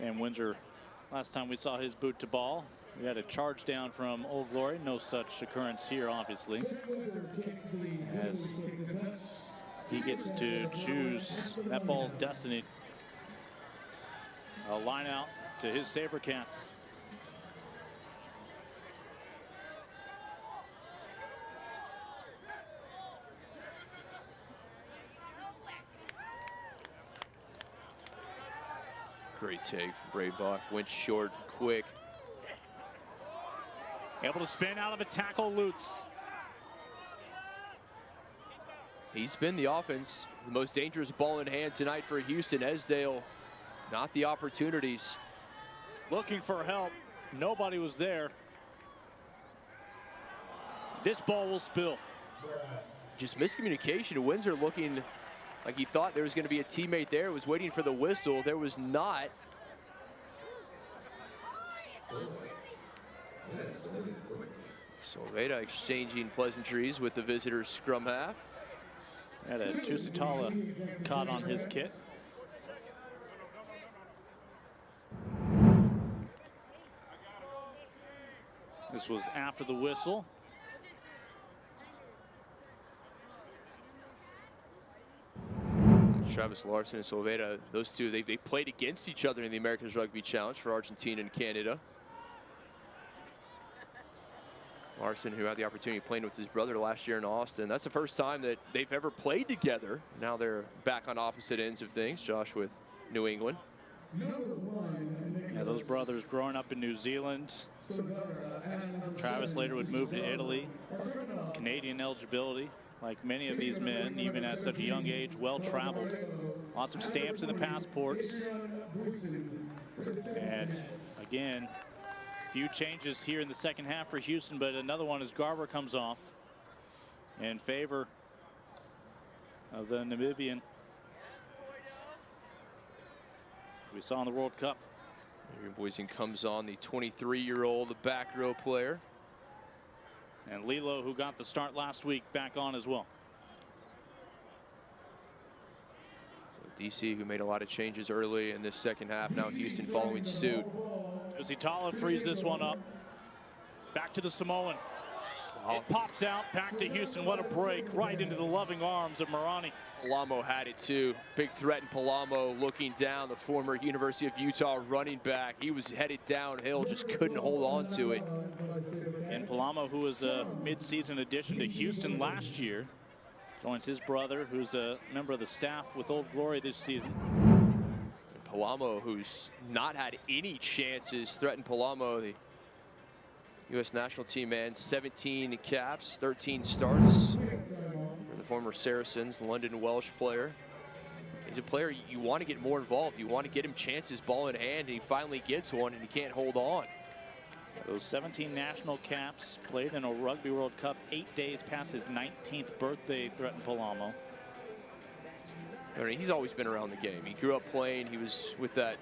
[SPEAKER 1] And Windsor, last time we saw his boot to ball, we had a charge down from Old Glory. No such occurrence here, obviously, as he gets to choose that ball's destiny. A line out to his SaberCats.
[SPEAKER 2] Great take from Braybach. Went short, quick.
[SPEAKER 1] Able to spin out of a tackle, Lutz.
[SPEAKER 2] He's been the offense, the most dangerous ball in hand tonight for Houston. Esdale, not the opportunities.
[SPEAKER 1] Looking for help. Nobody was there. This ball will spill.
[SPEAKER 2] Just miscommunication. Windsor looking like he thought there was going to be a teammate there. Was waiting for the whistle. There was not. Solveda exchanging pleasantries with the visitors' scrum half.
[SPEAKER 1] Had a Tusitala caught on his kit. This was after the whistle.
[SPEAKER 2] Travis Larson and Solveda, those two, they played against each other in the Americas Rugby Challenge for Argentina and Canada. Larson, who had the opportunity of playing with his brother last year in Austin. That's the first time that they've ever played together. Now they're back on opposite ends of things. Josh with New England.
[SPEAKER 1] Yeah, those brothers growing up in New Zealand. Travis later would move to Italy. Canadian eligibility, like many of these men, even at such a young age, well-traveled. Lots of stamps in the passports. And again, few changes here in the second half for Houston, but another one as Garber comes off in favor of the Namibian we saw in the World Cup.
[SPEAKER 2] Boysen comes on, the 23-year-old back row player.
[SPEAKER 1] And Lilo, who got the start last week, back on as well.
[SPEAKER 2] DC, who made a lot of changes early in this second half. Now Houston following suit.
[SPEAKER 1] Tusitala frees this one up. Back to the Samoan. It pops out, back to Houston. What a break, right into the loving arms of Marani.
[SPEAKER 2] Palamo had it too. Big threat in Palamo, looking down, the former University of Utah running back. He was headed downhill, just couldn't hold on to it.
[SPEAKER 1] And Palamo, who was a mid-season addition to Houston last year, joins his brother, who's a member of the staff with Old Glory this season.
[SPEAKER 2] Palamo, who's not had any chances, threatened Palamo, the U.S. national team man, 17 caps, 13 starts for the former Saracens, London Welsh player. He's a player you want to get more involved. You want to get him chances, ball in hand, and he finally gets one, and he can't hold on.
[SPEAKER 1] Those 17 national caps, played in a Rugby World Cup 8 days past his 19th birthday, threatened Palamo.
[SPEAKER 2] I mean, he's always been around the game. He grew up playing. He was with that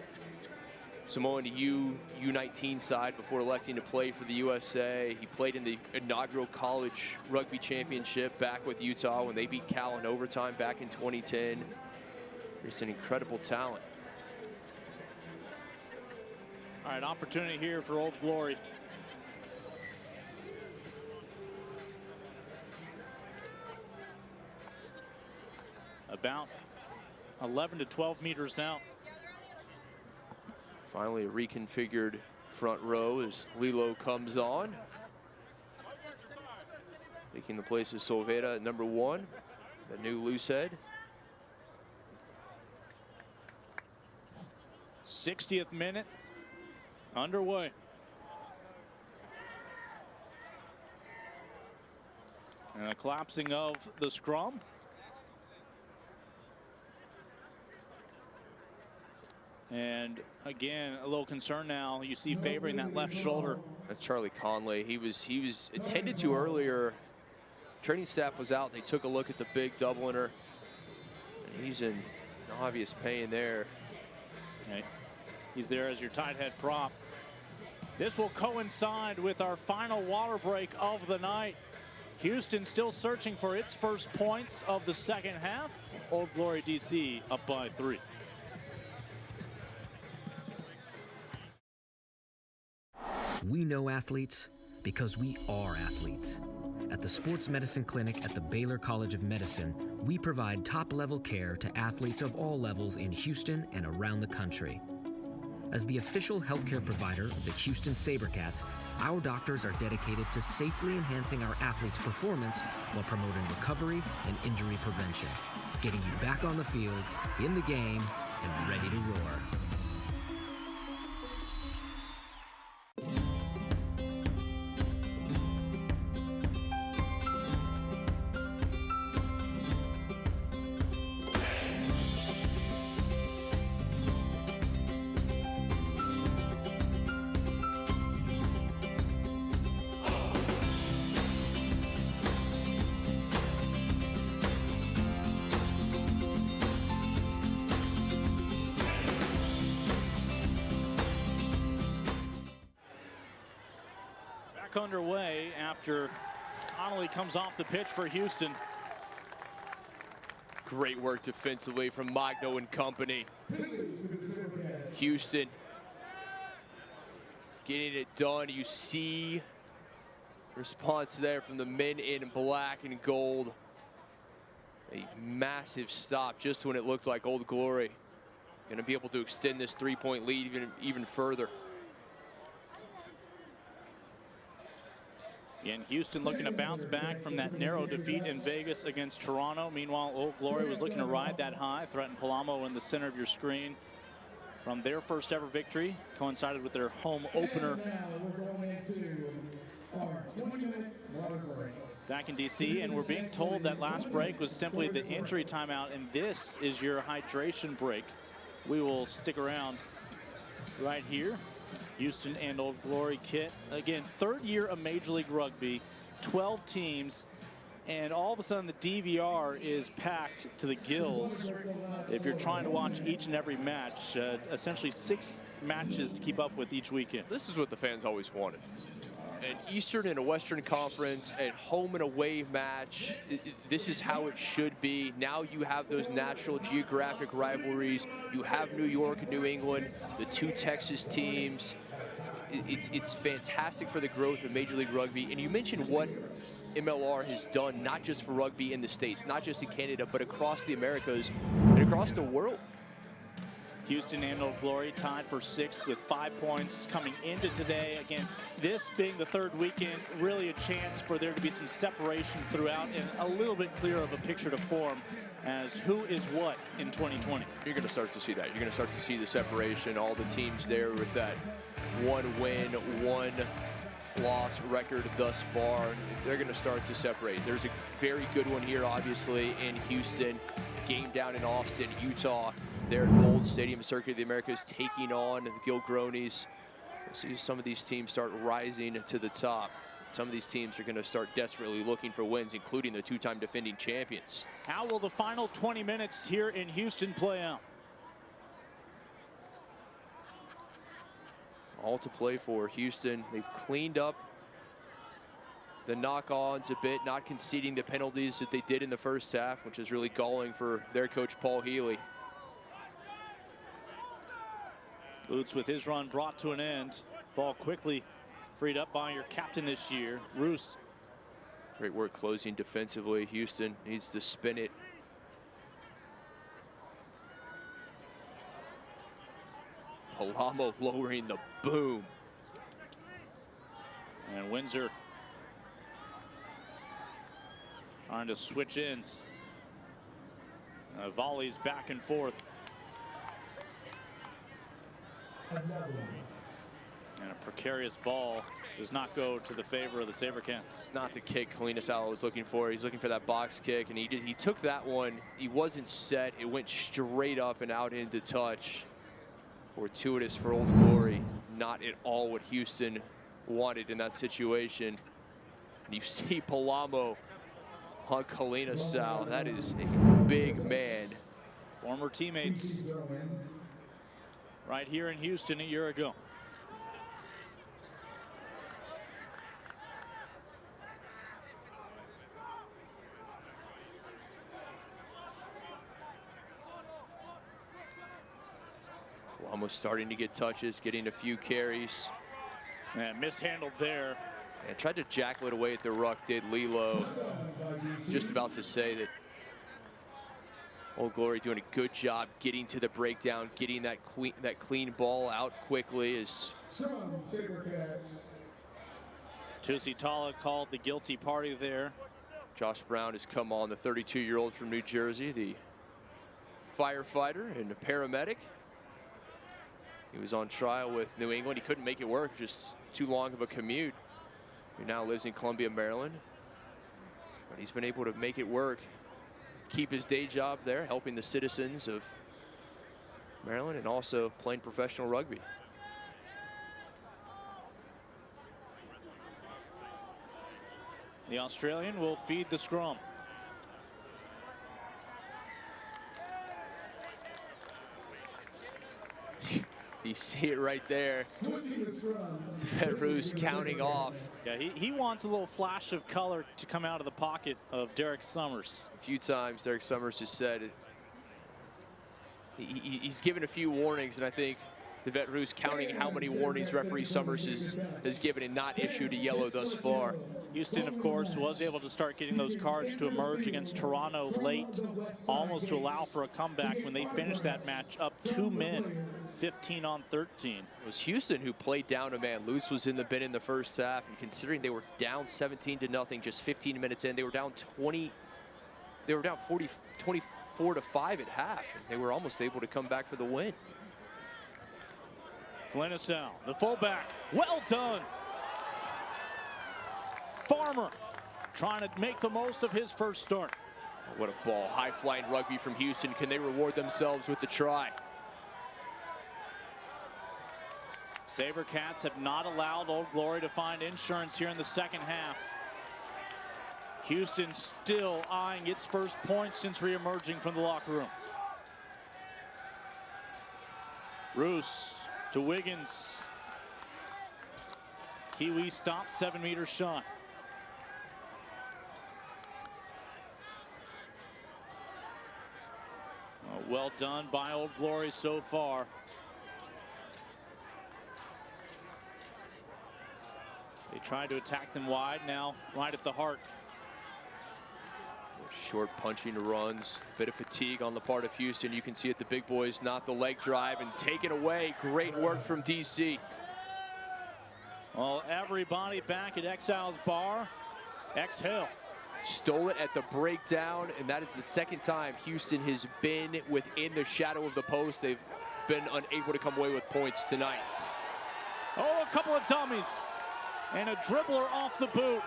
[SPEAKER 2] Samoan U19 side before electing to play for the USA. He played in the inaugural college rugby championship back with Utah when they beat Cal in overtime back in 2010. He's an incredible talent.
[SPEAKER 1] All right, opportunity here for Old Glory. About 11 to 12 meters out.
[SPEAKER 2] Finally a reconfigured front row as Lilo comes on. Taking the place of Solveira at number 1, the new loose head.
[SPEAKER 1] 60th minute underway. And a collapsing of the scrum. And again, a little concern now. You see favoring that left shoulder.
[SPEAKER 2] That's Charlie Conley. He was attended to earlier. Training staff was out. They took a look at the big Dubliner. And he's in obvious pain there.
[SPEAKER 1] Okay. He's there as your tight head prop. This will coincide with our final water break of the night. Houston still searching for its first points of the second half. Old Glory DC up by 3.
[SPEAKER 3] We know athletes because we are athletes. At the Sports Medicine Clinic at the Baylor College of Medicine, we provide top-level care to athletes of all levels in Houston and around the country. As the official healthcare provider of the Houston SaberCats, our doctors are dedicated to safely enhancing our athletes' performance while promoting recovery and injury prevention, getting you back on the field, in the game, and ready to roar.
[SPEAKER 1] Underway after Connolly comes off the pitch for Houston.
[SPEAKER 2] Great work defensively from Magno and company. Houston getting it done. You see response there from the men in black and gold. A massive stop just when it looked like Old Glory going to be able to extend this 3-point lead even further.
[SPEAKER 1] And Houston looking to bounce back from that narrow defeat in Vegas against Toronto. Meanwhile, Old Glory was looking to ride that high, threatened Palamo in the center of your screen. From their first ever victory, coincided with their home opener back in DC. And we're being told that last break was simply the injury timeout, and this is your hydration break. We will stick around right here. Houston and Old Glory kit. Again, 3rd year of Major League Rugby, 12 teams, and all of a sudden the DVR is packed to the gills. If you're trying to watch each and every match, essentially 6 matches to keep up with each weekend.
[SPEAKER 2] This is what the fans always wanted. An Eastern and a Western Conference, a home and away match. This is how it should be. Now you have those natural geographic rivalries. You have New York and New England, the 2 Texas teams. It's fantastic for the growth of Major League Rugby. And you mentioned what MLR has done, not just for rugby in the States, not just in Canada, but across the Americas and across the world.
[SPEAKER 1] Houston and Old Glory tied for 6th with 5 points coming into today. Again, this being the 3rd weekend, really a chance for there to be some separation throughout and a little bit clearer of a picture to form as who is what in 2020.
[SPEAKER 2] You're going to start to see that. You're going to start to see the separation, all the teams there with that 1 win, 1 loss record thus far. They're going to start to separate. There's a very good one here, obviously, in Houston. Game down in Austin, Utah. There at Aveva Stadium, Circuit of the Americas, taking on the Gilgronis. See some of these teams start rising to the top. Some of these teams are going to start desperately looking for wins, including the two-time defending champions.
[SPEAKER 1] How will the final 20 minutes here in Houston play out?
[SPEAKER 2] All to play for Houston. They've cleaned up the knock-ons a bit, not conceding the penalties that they did in the first half, which is really galling for their coach Paul Healy.
[SPEAKER 1] Lutz with his run brought to an end. Ball quickly freed up by your captain this year, Roos.
[SPEAKER 2] Great work closing defensively. Houston needs to spin it. Palamo lowering the boom.
[SPEAKER 1] And Windsor trying to switch ends. Volleys back and forth. And a precarious ball does not go to the favor of the SaberCats.
[SPEAKER 2] Not the kick Kalina Salo was looking for. He's looking for that box kick, and he took that one. He wasn't set. It went straight up and out into touch. Fortuitous for Old Glory. Not at all what Houston wanted in that situation. And you see Palamo on Kalina Sal. That is a big man.
[SPEAKER 1] Former teammates right here in Houston a year ago.
[SPEAKER 2] Almost starting to get touches, getting a few carries.
[SPEAKER 1] And mishandled there.
[SPEAKER 2] And tried to jackal it away at the ruck, did Lilo. Just about to say that Old Glory doing a good job getting to the breakdown, getting that clean ball out quickly. As
[SPEAKER 1] Tusitala called the guilty party there.
[SPEAKER 2] Josh Brown has come on, the 32-year-old from New Jersey, the firefighter and a paramedic. He was on trial with New England. He couldn't make it work, just too long of a commute. He now lives in Columbia, Maryland. But he's been able to make it work, keep his day job there, helping the citizens of Maryland and also playing professional rugby.
[SPEAKER 1] The Australian will feed the scrum.
[SPEAKER 2] You see it right there. Ferrus counting off.
[SPEAKER 1] Yeah, he wants a little flash of color to come out of the pocket of Derek Summers.
[SPEAKER 2] A few times Derek Summers has said he's given a few warnings, and I think the vet Roos counting how many warnings referee Summers has given and not issued a yellow thus far.
[SPEAKER 1] Houston, of course, was able to start getting those cards to emerge against Toronto late, almost to allow for a comeback when they finished that match up 2 men, 15-13.
[SPEAKER 2] It was Houston who played down a man. Lutz was in the bin in the first half, and considering they were down 17-0 just 15 minutes in, they were down 24-5 at half, and they were almost able to come back for the win.
[SPEAKER 1] Glenisau, the fullback, well done. Farmer trying to make the most of his first start.
[SPEAKER 2] What a ball. High-flying rugby from Houston. Can they reward themselves with the try?
[SPEAKER 1] SaberCats have not allowed Old Glory to find insurance here in the second half. Houston still eyeing its first points since re-emerging from the locker room. Roos to Wiggins. Kiwi stops, 7-meter shot. Well done by Old Glory so far. They tried to attack them wide, now right at the heart.
[SPEAKER 2] Short punching runs, bit of fatigue on the part of Houston. You can see it, the big boys not the leg drive and take it away. Great work from DC.
[SPEAKER 1] Well, everybody back at Exiles Bar. Exhale.
[SPEAKER 2] Stole it at the breakdown, and that is the second time Houston has been within the shadow of the post. They've been unable to come away with points tonight.
[SPEAKER 1] Oh, a couple of dummies and a dribbler off the boot.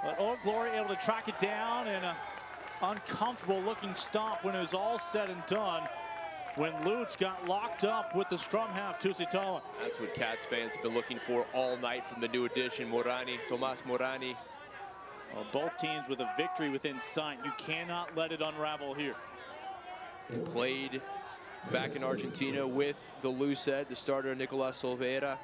[SPEAKER 1] But Old Glory able to track it down, and an uncomfortable looking stop when it was all said and done. when Lutz got locked up with the scrum half, Tusitala.
[SPEAKER 2] That's what Cats fans have been looking for all night from the new addition, Morani, Tomas Morani.
[SPEAKER 1] Well, both teams with a victory within sight. You cannot let it unravel here.
[SPEAKER 2] He played back in Argentina with the Lucet, the starter Nicolas Olveira.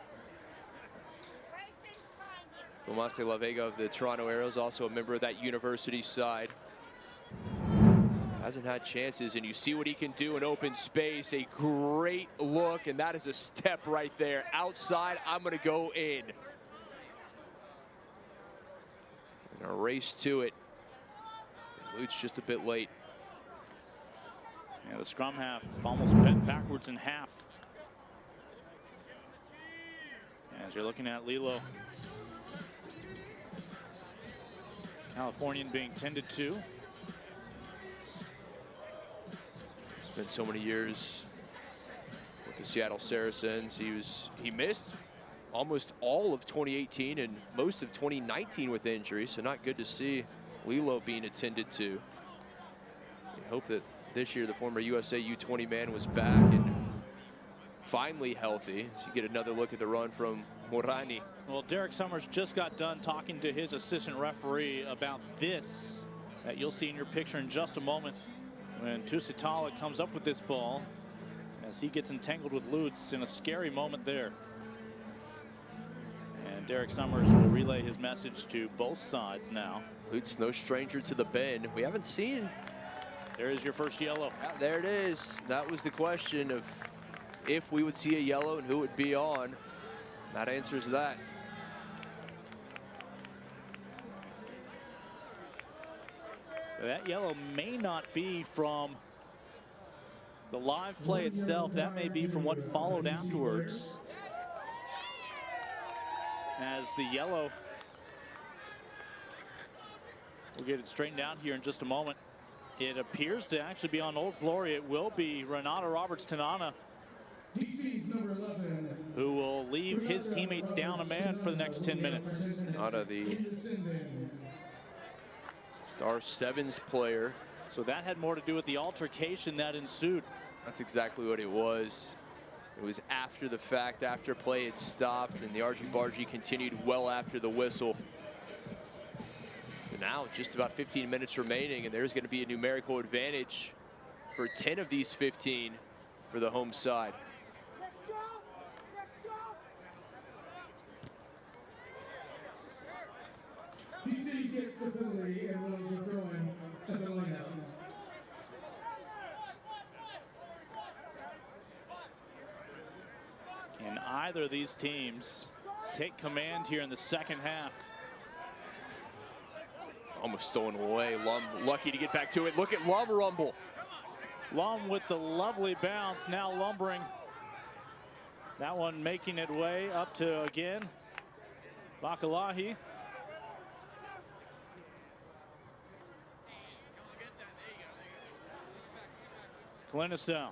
[SPEAKER 2] Tomas de la Vega of the Toronto Arrows, also a member of that university side. Hasn't had chances, and you see what he can do in open space. A great look, and that is a step right there. Outside, I'm going to go in. And a race to it. Lutz just a bit late.
[SPEAKER 1] Yeah, the scrum half almost bent backwards in half. As you're looking at Lilo. Californian being tended to.
[SPEAKER 2] It's been so many years with the Seattle Saracens. He missed almost all of 2018 and most of 2019 with injury, so not good to see Lilo being attended to. I hope that this year the former USA U20 man was back and finally healthy. So you get another look at the run from Morani.
[SPEAKER 1] Well, Derek Summers just got done talking to his assistant referee about this that you'll see in your picture in just a moment when Tusitala comes up with this ball as he gets entangled with Lutz in a scary moment there. And Derek Summers will relay his message to both sides now.
[SPEAKER 2] Lutz no stranger to the bend. We haven't seen.
[SPEAKER 1] There is your first yellow.
[SPEAKER 2] Yeah, there it is. That was the question of if we would see a yellow and who would be on. That answers that.
[SPEAKER 1] That yellow may not be from the live play itself. That may be from what followed afterwards. As the yellow, we'll get it straightened out here in just a moment. It appears to actually be on Old Glory. It will be Renata Roberts-Tanana, who will leave his teammates down a man for the next 10 minutes.
[SPEAKER 2] Renata, the Star Sevens player.
[SPEAKER 1] So that had more to do with the altercation that ensued.
[SPEAKER 2] That's exactly what it was. It was after the fact, after play had stopped, and the argy-bargy continued well after the whistle. But now just about 15 minutes remaining, and there's going to be a numerical advantage for 10 of these 15 for the home side.
[SPEAKER 6] DC gets the penalty and will be throwing at the line out.
[SPEAKER 1] Can either of these teams take command here in the second half?
[SPEAKER 2] Almost stolen away. Lum lucky to get back to it. Look at Lum rumble.
[SPEAKER 1] Lum with the lovely bounce, now lumbering. That one making it way up to, again, Bakalahi. Glenisau.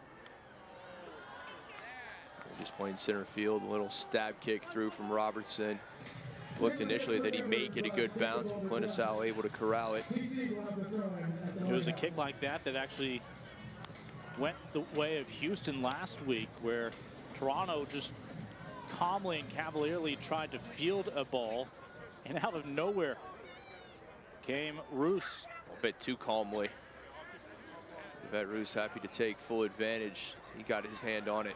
[SPEAKER 2] Just playing center field, a little stab kick through from Robertson. Looked initially that he may get a good bounce, but Glenisau able to corral it.
[SPEAKER 1] It was a kick like that that actually went the way of Houston last week, where Toronto just calmly and cavalierly tried to field a ball, and out of nowhere came Roos.
[SPEAKER 2] A bit too calmly. Yvette Roos happy to take full advantage. He got his hand on it.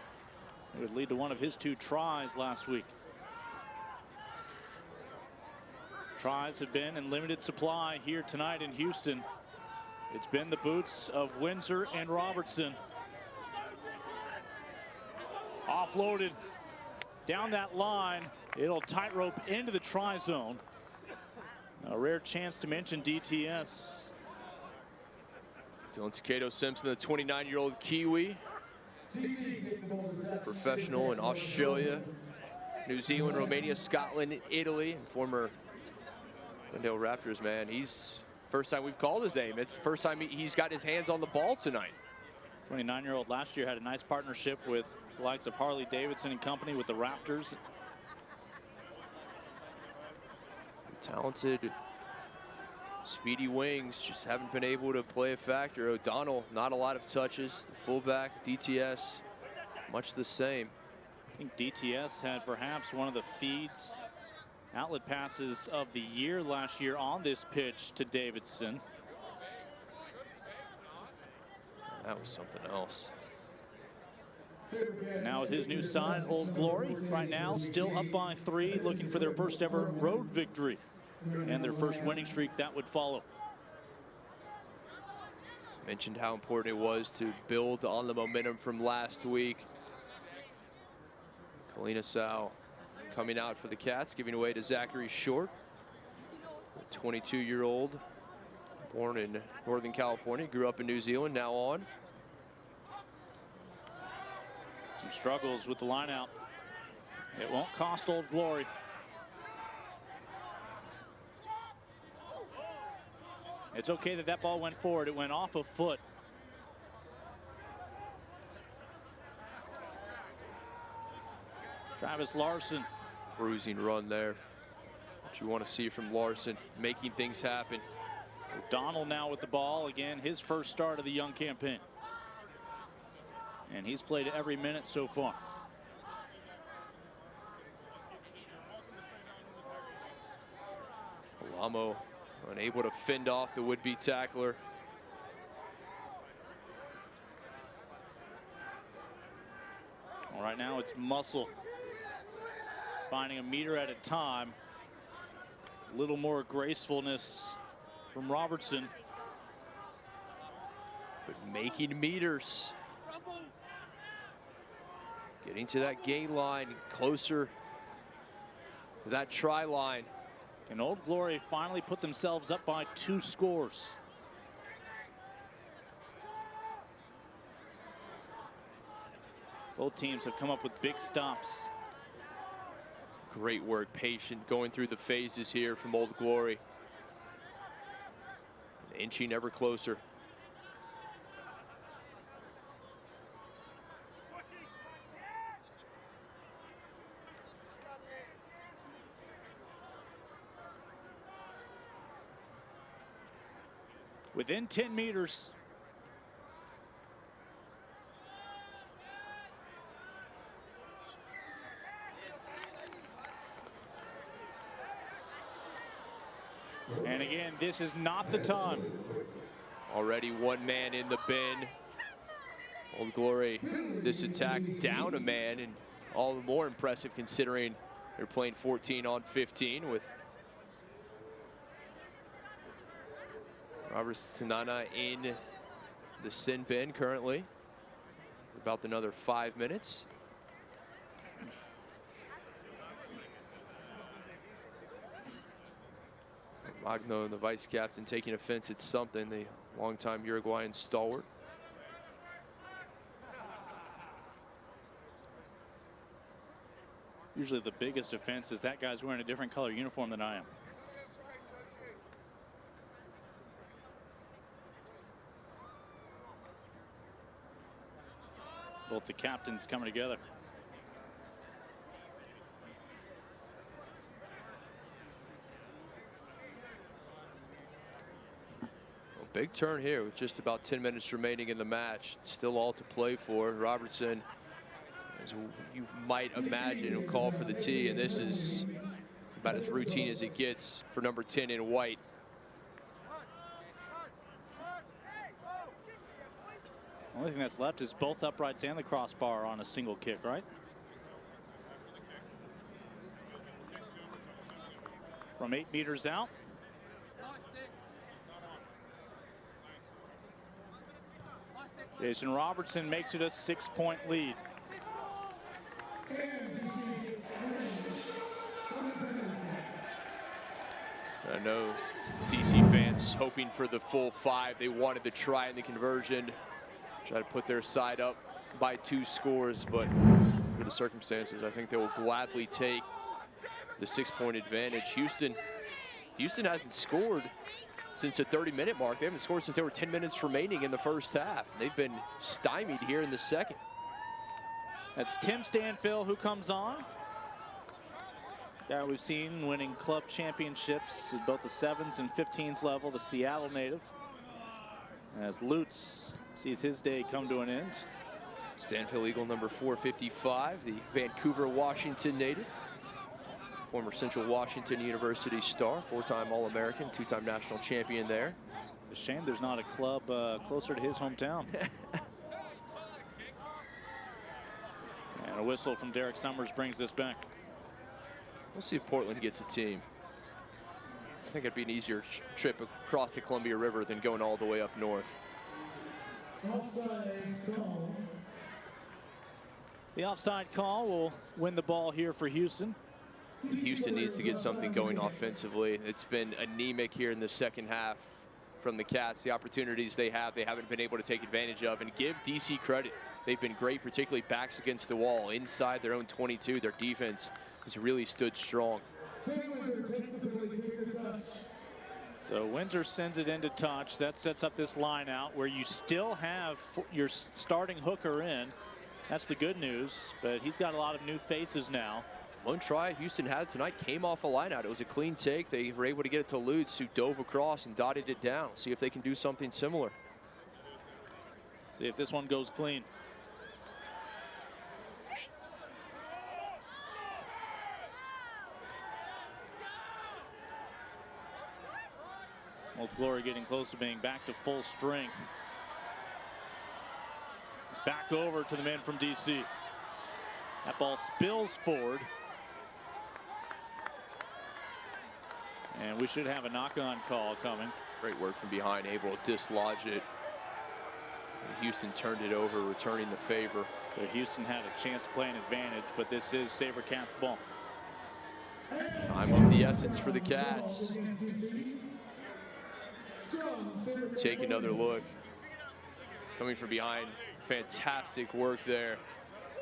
[SPEAKER 1] It would lead to one of his 2 tries last week. Tries have been in limited supply here tonight in Houston. It's been the boots of Windsor and Robertson. Offloaded down that line. It'll tightrope into the try zone. A rare chance to mention DTS.
[SPEAKER 2] Dylan Takeda Simpson, the 29-year-old Kiwi. Professional in Australia, New Zealand, Romania, Scotland, Italy, and former Glendale Raptors man. He's first time we've called his name. It's the first time he's got his hands on the ball tonight.
[SPEAKER 1] 29-year-old last year had a nice partnership with the likes of Harley Davidson and company with the Raptors.
[SPEAKER 2] Talented speedy wings just haven't been able to play a factor. O'Donnell, not a lot of touches. The fullback, DTS, much the same.
[SPEAKER 1] I think DTS had perhaps one of the feeds outlet passes of the year last year on this pitch to Davidson.
[SPEAKER 2] That was something else.
[SPEAKER 1] Now with his new sign, Old Glory, right now still up by 3, looking for their first ever road victory and their first winning streak that would follow.
[SPEAKER 2] Mentioned how important it was to build on the momentum from last week. Kalina Sau coming out for the Cats, giving away to Zachary Short, a 22-year-old, born in Northern California, grew up in New Zealand, now on.
[SPEAKER 1] Some struggles with the line out. It won't cost Old Glory. It's okay that that ball went forward. It went off a foot. Travis Larson.
[SPEAKER 2] Bruising run there. What you want to see from Larson, making things happen.
[SPEAKER 1] O'Donnell now with the ball. Again, his first start of the young campaign. And he's played every minute so far.
[SPEAKER 2] Alamo unable to fend off the would-be tackler.
[SPEAKER 1] Well, right now it's Muscle finding a meter at a time. A little more gracefulness from Robertson.
[SPEAKER 2] But making meters. Getting to that gain line, closer to that try line.
[SPEAKER 1] And Old Glory finally put themselves up by 2 scores. Both teams have come up with big stops.
[SPEAKER 2] Great work, patient, going through the phases here from Old Glory. Inching ever closer.
[SPEAKER 1] Within 10 meters. And again, this is not the time.
[SPEAKER 2] Already one man in the bin. Old Glory, this attack down a man, and all the more impressive considering they're playing 14 on 15 with Robert Tanana in the sin bin currently. About another 5 minutes. Magno, the vice captain, taking offense at something, the longtime Uruguayan stalwart.
[SPEAKER 1] Usually the biggest offense is that guy's wearing a different color uniform than I am. Both the captains coming together.
[SPEAKER 2] Well, big turn here with just about 10 minutes remaining in the match. Still all to play for. Robertson, as you might imagine, will call for the tee, and this is about as routine as it gets for number 10 in white.
[SPEAKER 1] The only thing that's left is both uprights and the crossbar on a single kick, right? From 8 meters out. Jason Robertson makes it a 6-point lead.
[SPEAKER 2] I know DC fans hoping for the full 5. They wanted to try in the conversion. Try to put their side up by 2 scores, but for the circumstances, I think they will gladly take the 6-point advantage. Houston hasn't scored since the 30-minute mark. They haven't scored since there were 10 minutes remaining in the first half. They've been stymied here in the second.
[SPEAKER 1] That's Tim Stanfill who comes on. guy we've seen winning club championships at both the 7s and 15s level, the Seattle native. As Lutz sees his day come to an end.
[SPEAKER 2] Stanfield Eagle number 455, the Vancouver, Washington native. Former Central Washington University star, 4-time All-American, 2-time national champion there.
[SPEAKER 1] A shame there's not a club closer to his hometown. And a whistle from Derek Summers brings this back.
[SPEAKER 2] We'll see if Portland gets a team. I think it'd be an easier trip across the Columbia River than going all the way up north.
[SPEAKER 1] The offside call will win the ball here for Houston.
[SPEAKER 2] Houston needs to get something going offensively. It's been anemic here in the second half from the Cats. The opportunities they haven't been able to take advantage of. And give DC credit. They've been great, particularly backs against the wall. Inside their own 22, their defense has really stood strong.
[SPEAKER 1] So Windsor sends it into touch. That sets up this line out where you still have your starting hooker in. That's the good news, but he's got a lot of new faces now.
[SPEAKER 2] One try Houston had tonight came off a line out. It was a clean take. They were able to get it to Lutz, who dove across and dotted it down. See if they can do something similar.
[SPEAKER 1] See if this one goes clean. Old Glory getting close to being back to full strength. Back over to the man from DC. That ball spills forward. And we should have a knock-on call coming.
[SPEAKER 2] Great work from behind, able to dislodge it. And Houston turned it over, returning the favor.
[SPEAKER 1] So Houston had a chance to play an advantage, but this is SaberCats ball.
[SPEAKER 2] Time of the essence for the Cats. Take another look. Coming from behind, fantastic work there.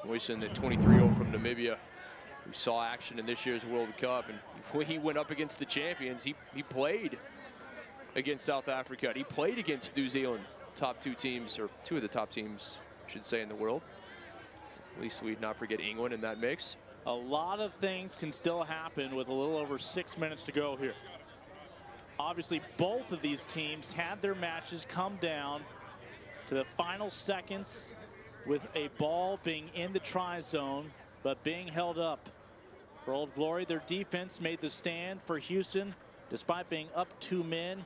[SPEAKER 2] Voicing the 23-year-old from Namibia, who saw action in this year's World Cup, and when he went up against the champions, he played against South Africa. He played against New Zealand, top 2 teams, or 2 of the top teams, I should say, in the world. At least we'd not forget England in that mix.
[SPEAKER 1] A lot of things can still happen with a little over 6 minutes to go here. Obviously, both of these teams had their matches come down to the final seconds with a ball being in the try zone, but being held up. For Old Glory, their defense made the stand for Houston, despite being up 2 men,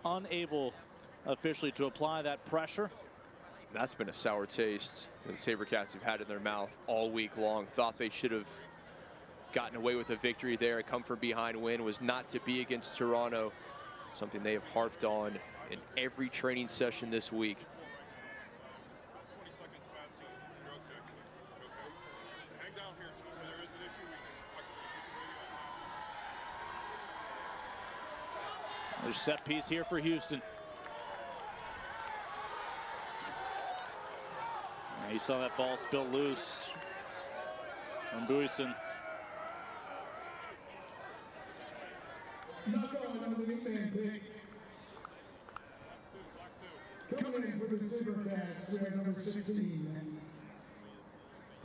[SPEAKER 1] unable officially to apply that pressure.
[SPEAKER 2] That's been a sour taste that the SaberCats have had in their mouth all week long. Thought they should have gotten away with a victory there. A come from behind win was not to be against Toronto, something they have harped on in every training session this week.
[SPEAKER 1] There's set piece here for Houston. You saw that ball spill loose from Buisen.
[SPEAKER 6] Coming in for the SaberCats, we have number 16.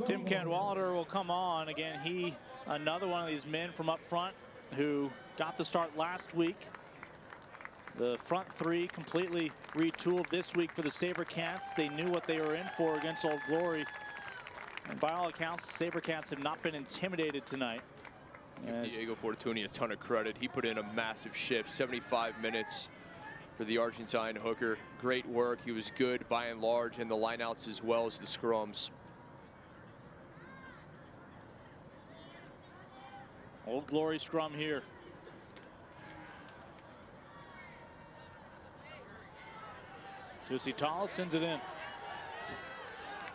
[SPEAKER 1] Tim Cadwallader will come on again. He, another one of these men from up front who got the start last week. The front 3 completely retooled this week for the SaberCats. They knew what they were in for against Old Glory. And by all accounts, the SaberCats have not been intimidated tonight.
[SPEAKER 2] Give Diego Fortuny a ton of credit. He put in a massive shift, 75 minutes for the Argentine hooker. Great work. He was good by and large in the lineouts as well as the scrums.
[SPEAKER 1] Old Glory scrum here. Tusitala sends it in.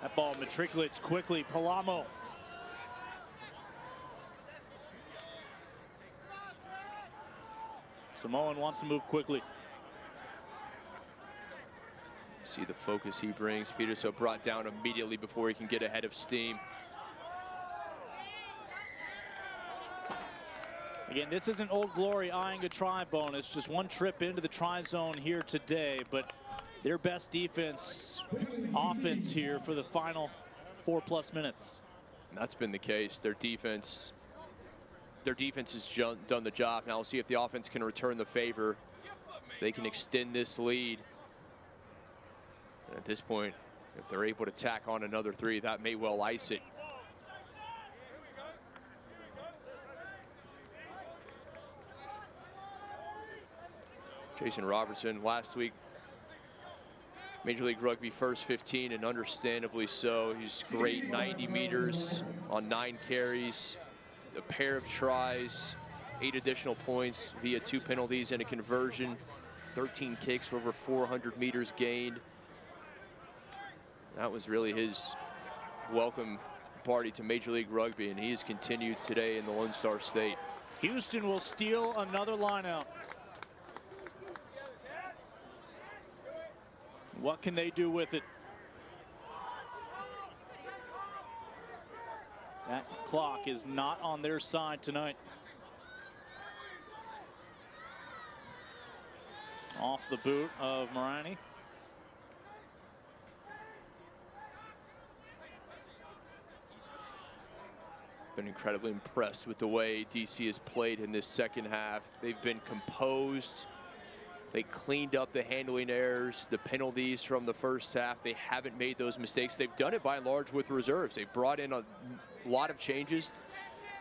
[SPEAKER 1] That ball matriculates quickly. Palamo. Samoan wants to move quickly.
[SPEAKER 2] See the focus he brings. Peterso brought down immediately before he can get ahead of steam.
[SPEAKER 1] Again, this isn't Old Glory eyeing a try bonus. Just one trip into the try zone here today, but their best defense, offense here for the final 4+ minutes.
[SPEAKER 2] And that's been the case. Their defense their defense has done the job. Now we'll see if the offense can return the favor. They can extend this lead. And at this point, if they're able to tack on another 3, that may well ice it. Jason Robertson last week, Major League Rugby first 15, and understandably so. He's great, 90 meters on 9 carries, a pair of tries, 8 additional points via 2 penalties and a conversion, 13 kicks for over 400 meters gained. That was really his welcome party to Major League Rugby, and he has continued today in the Lone Star State.
[SPEAKER 1] Houston will steal another lineout. What can they do with it? That clock is not on their side tonight. Off the boot of Morani.
[SPEAKER 2] Been incredibly impressed with the way DC has played in this second half. They've been composed. They cleaned up the handling errors, the penalties from the first half. They haven't made those mistakes. They've done it by and large with reserves. They've brought in a lot of changes,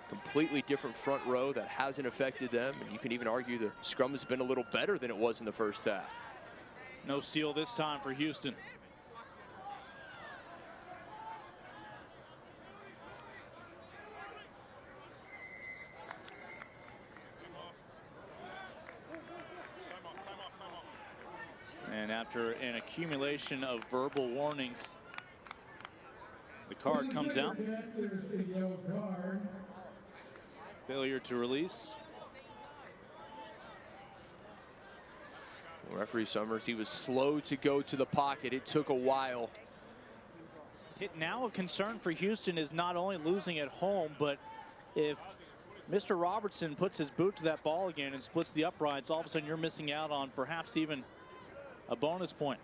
[SPEAKER 2] completely different front row that hasn't affected them. And you can even argue the scrum has been a little better than it was in the first half.
[SPEAKER 1] No steal this time for Houston. And after an accumulation of verbal warnings, the card comes out. Failure to release.
[SPEAKER 2] Referee Summers, he was slow to go to the pocket. It took a while.
[SPEAKER 1] Now a concern for Houston is not only losing at home, but if Mr. Robertson puts his boot to that ball again and splits the uprights, all of a sudden you're missing out on perhaps even a bonus point.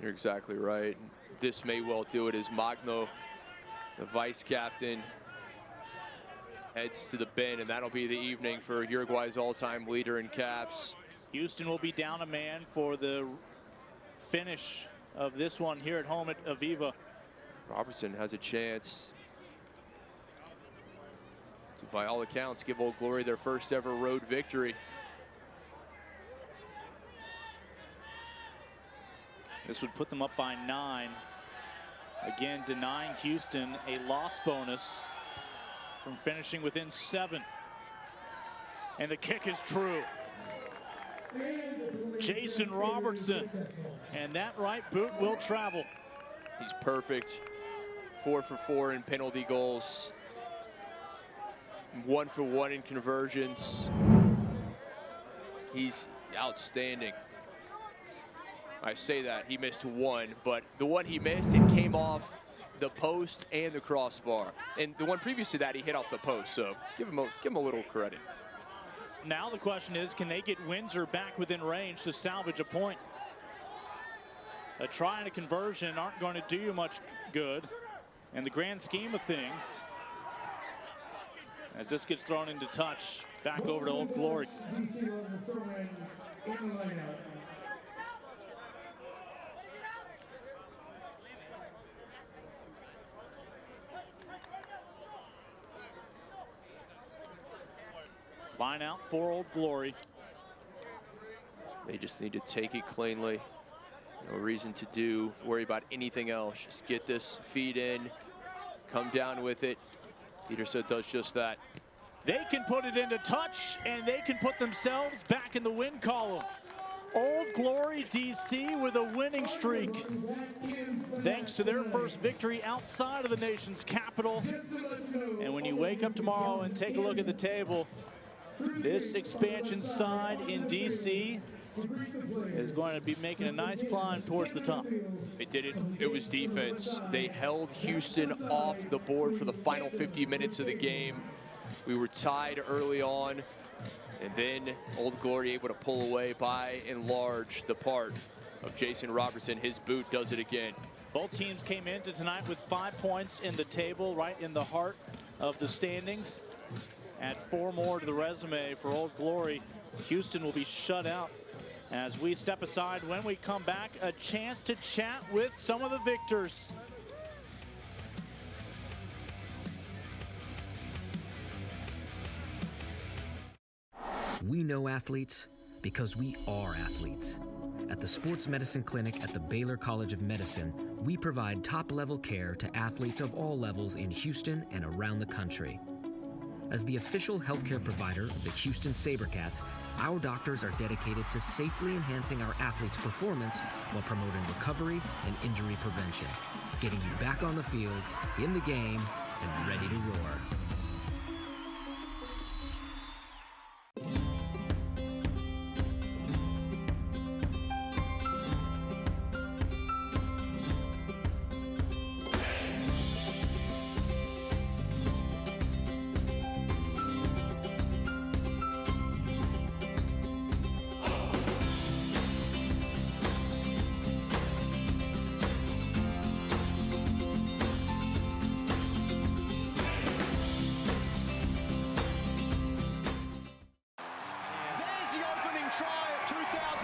[SPEAKER 2] You're exactly right. This may well do it as Magno, the vice captain, heads to the bin, and that'll be the evening for Uruguay's all-time leader in caps.
[SPEAKER 1] Houston will be down a man for the finish of this one here at home at Aveva.
[SPEAKER 2] Robertson has a chance to, by all accounts, give Old Glory their first ever road victory.
[SPEAKER 1] This would put them up by 9. Again, denying Houston a loss bonus from finishing within 7. And the kick is true. Jason Robertson. And that right boot will travel.
[SPEAKER 2] He's perfect. 4 for 4 in penalty goals. 1 for 1 in conversions. He's outstanding. I say that, he missed 1, but the one he missed, it came off the post and the crossbar. And the one previous to that, he hit off the post, so give him a little credit.
[SPEAKER 1] Now the question is, can they get Windsor back within range to salvage a point? A try and a conversion aren't going to do you much good in the grand scheme of things. As this gets thrown into touch, back over to Old Glory. Line out for Old Glory.
[SPEAKER 2] They just need to take it cleanly. No reason to worry about anything else. Just get this feed in, come down with it. Peterson does just that.
[SPEAKER 1] They can put it into touch, and they can put themselves back in the win column. Old Glory DC with a winning streak, thanks to their first victory outside of the nation's capital. And when you wake up tomorrow and take a look at the table, this expansion side in DC is going to be making a nice climb towards the top.
[SPEAKER 2] They did it. It was defense. They held Houston off the board for the final 50 minutes of the game. We were tied early on, and then Old Glory able to pull away by and large the part of Jason Robertson. His boot does it again.
[SPEAKER 1] Both teams came into tonight with 5 points in the table, right in the heart of the standings. Add 4 more to the resume for Old Glory. Houston will be shut out. As we step aside, when we come back, a chance to chat with some of the victors.
[SPEAKER 3] We know athletes because we are athletes. At the Sports Medicine Clinic at the Baylor College of Medicine, we provide top-level care to athletes of all levels in Houston and around the country. As the official healthcare provider of the Houston SaberCats, our doctors are dedicated to safely enhancing our athletes' performance while promoting recovery and injury prevention, getting you back on the field, in the game, and ready to roar.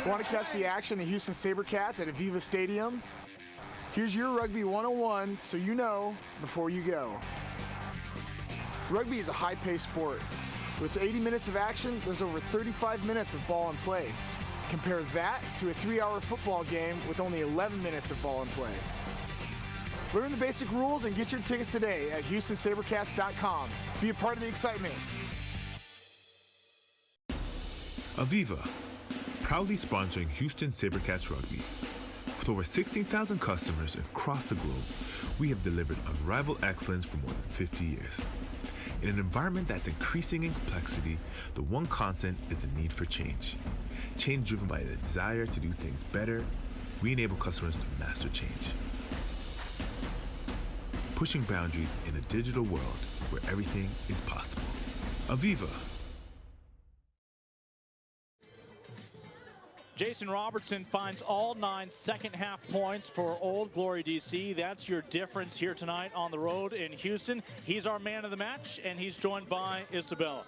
[SPEAKER 4] Want to catch the action of Houston SaberCats at Aveva Stadium? Here's your Rugby 101 so you know before you go. Rugby is a high-paced sport. With 80 minutes of action, there's over 35 minutes of ball and play. Compare that to a 3-hour football game with only 11 minutes of ball and play. Learn the basic rules and get your tickets today at HoustonSaberCats.com. Be a part of the excitement.
[SPEAKER 5] Aveva, proudly sponsoring Houston SaberCats Rugby. With over 16,000 customers across the globe, we have delivered unrivaled excellence for more than 50 years. In an environment that's increasing in complexity, the one constant is the need for change. Change driven by the desire to do things better, we enable customers to master change. Pushing boundaries in a digital world where everything is possible. Aveva.
[SPEAKER 1] Jason Robertson finds all 9 second-half points for Old Glory DC. That's your difference here tonight on the road in Houston. He's our man of the match, and he's joined by Isabella.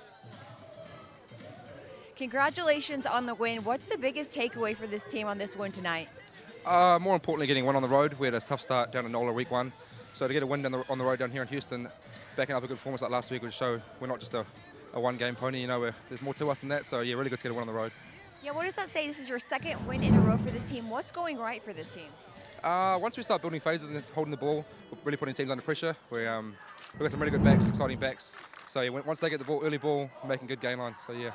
[SPEAKER 7] Congratulations on the win. What's the biggest takeaway for this team on this win tonight?
[SPEAKER 9] More importantly, getting one on the road. We had a tough start down in NOLA week 1. So to get a win on the road down here in Houston, backing up a good performance like last week would show we're not just a one-game pony. You know, there's more to us than that. So yeah, really good to get a win on the road.
[SPEAKER 7] Yeah, what does that say? This is your second win in a row for this team. What's going right for this team?
[SPEAKER 9] Once we start building phases and holding the ball, we're really putting teams under pressure. We've got some really good backs, exciting backs. So yeah, once they get the ball, early ball, we're making good game lines. So yeah.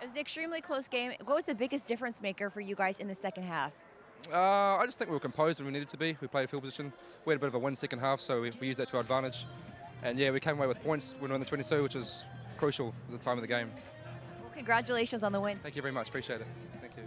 [SPEAKER 7] It was an extremely close game. What was the biggest difference maker for you guys in the second half?
[SPEAKER 9] I just think we were composed when we needed to be. We played a field position. We had a bit of a win second half, so we used that to our advantage. And yeah, we came away with points when we won the 22, which was crucial at the time of the game.
[SPEAKER 7] Well, congratulations on the win.
[SPEAKER 9] Thank you very much. Appreciate it. Thank you.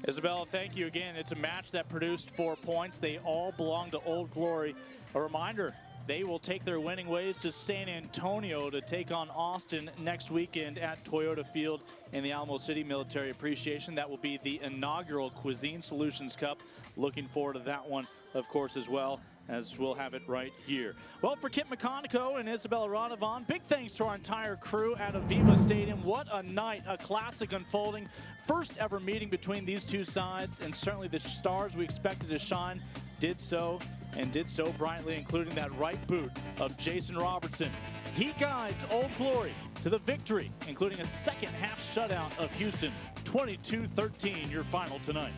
[SPEAKER 1] Isabella, thank you again. It's a match that produced 4 points. They all belong to Old Glory. A reminder, they will take their winning ways to San Antonio to take on Austin next weekend at Toyota Field in the Alamo City Military Appreciation. That will be the inaugural Cuisine Solutions Cup. Looking forward to that one, of course, as well, as we'll have it right here. Well, for Kip McConico and Isabella Radovon, big thanks to our entire crew at Aveva Stadium. What a night, a classic unfolding. First ever meeting between these two sides, and certainly the stars we expected to shine did so, and did so brightly, including that right boot of Jason Robertson. He guides Old Glory to the victory, including a second half shutout of Houston. 22-13, your final tonight.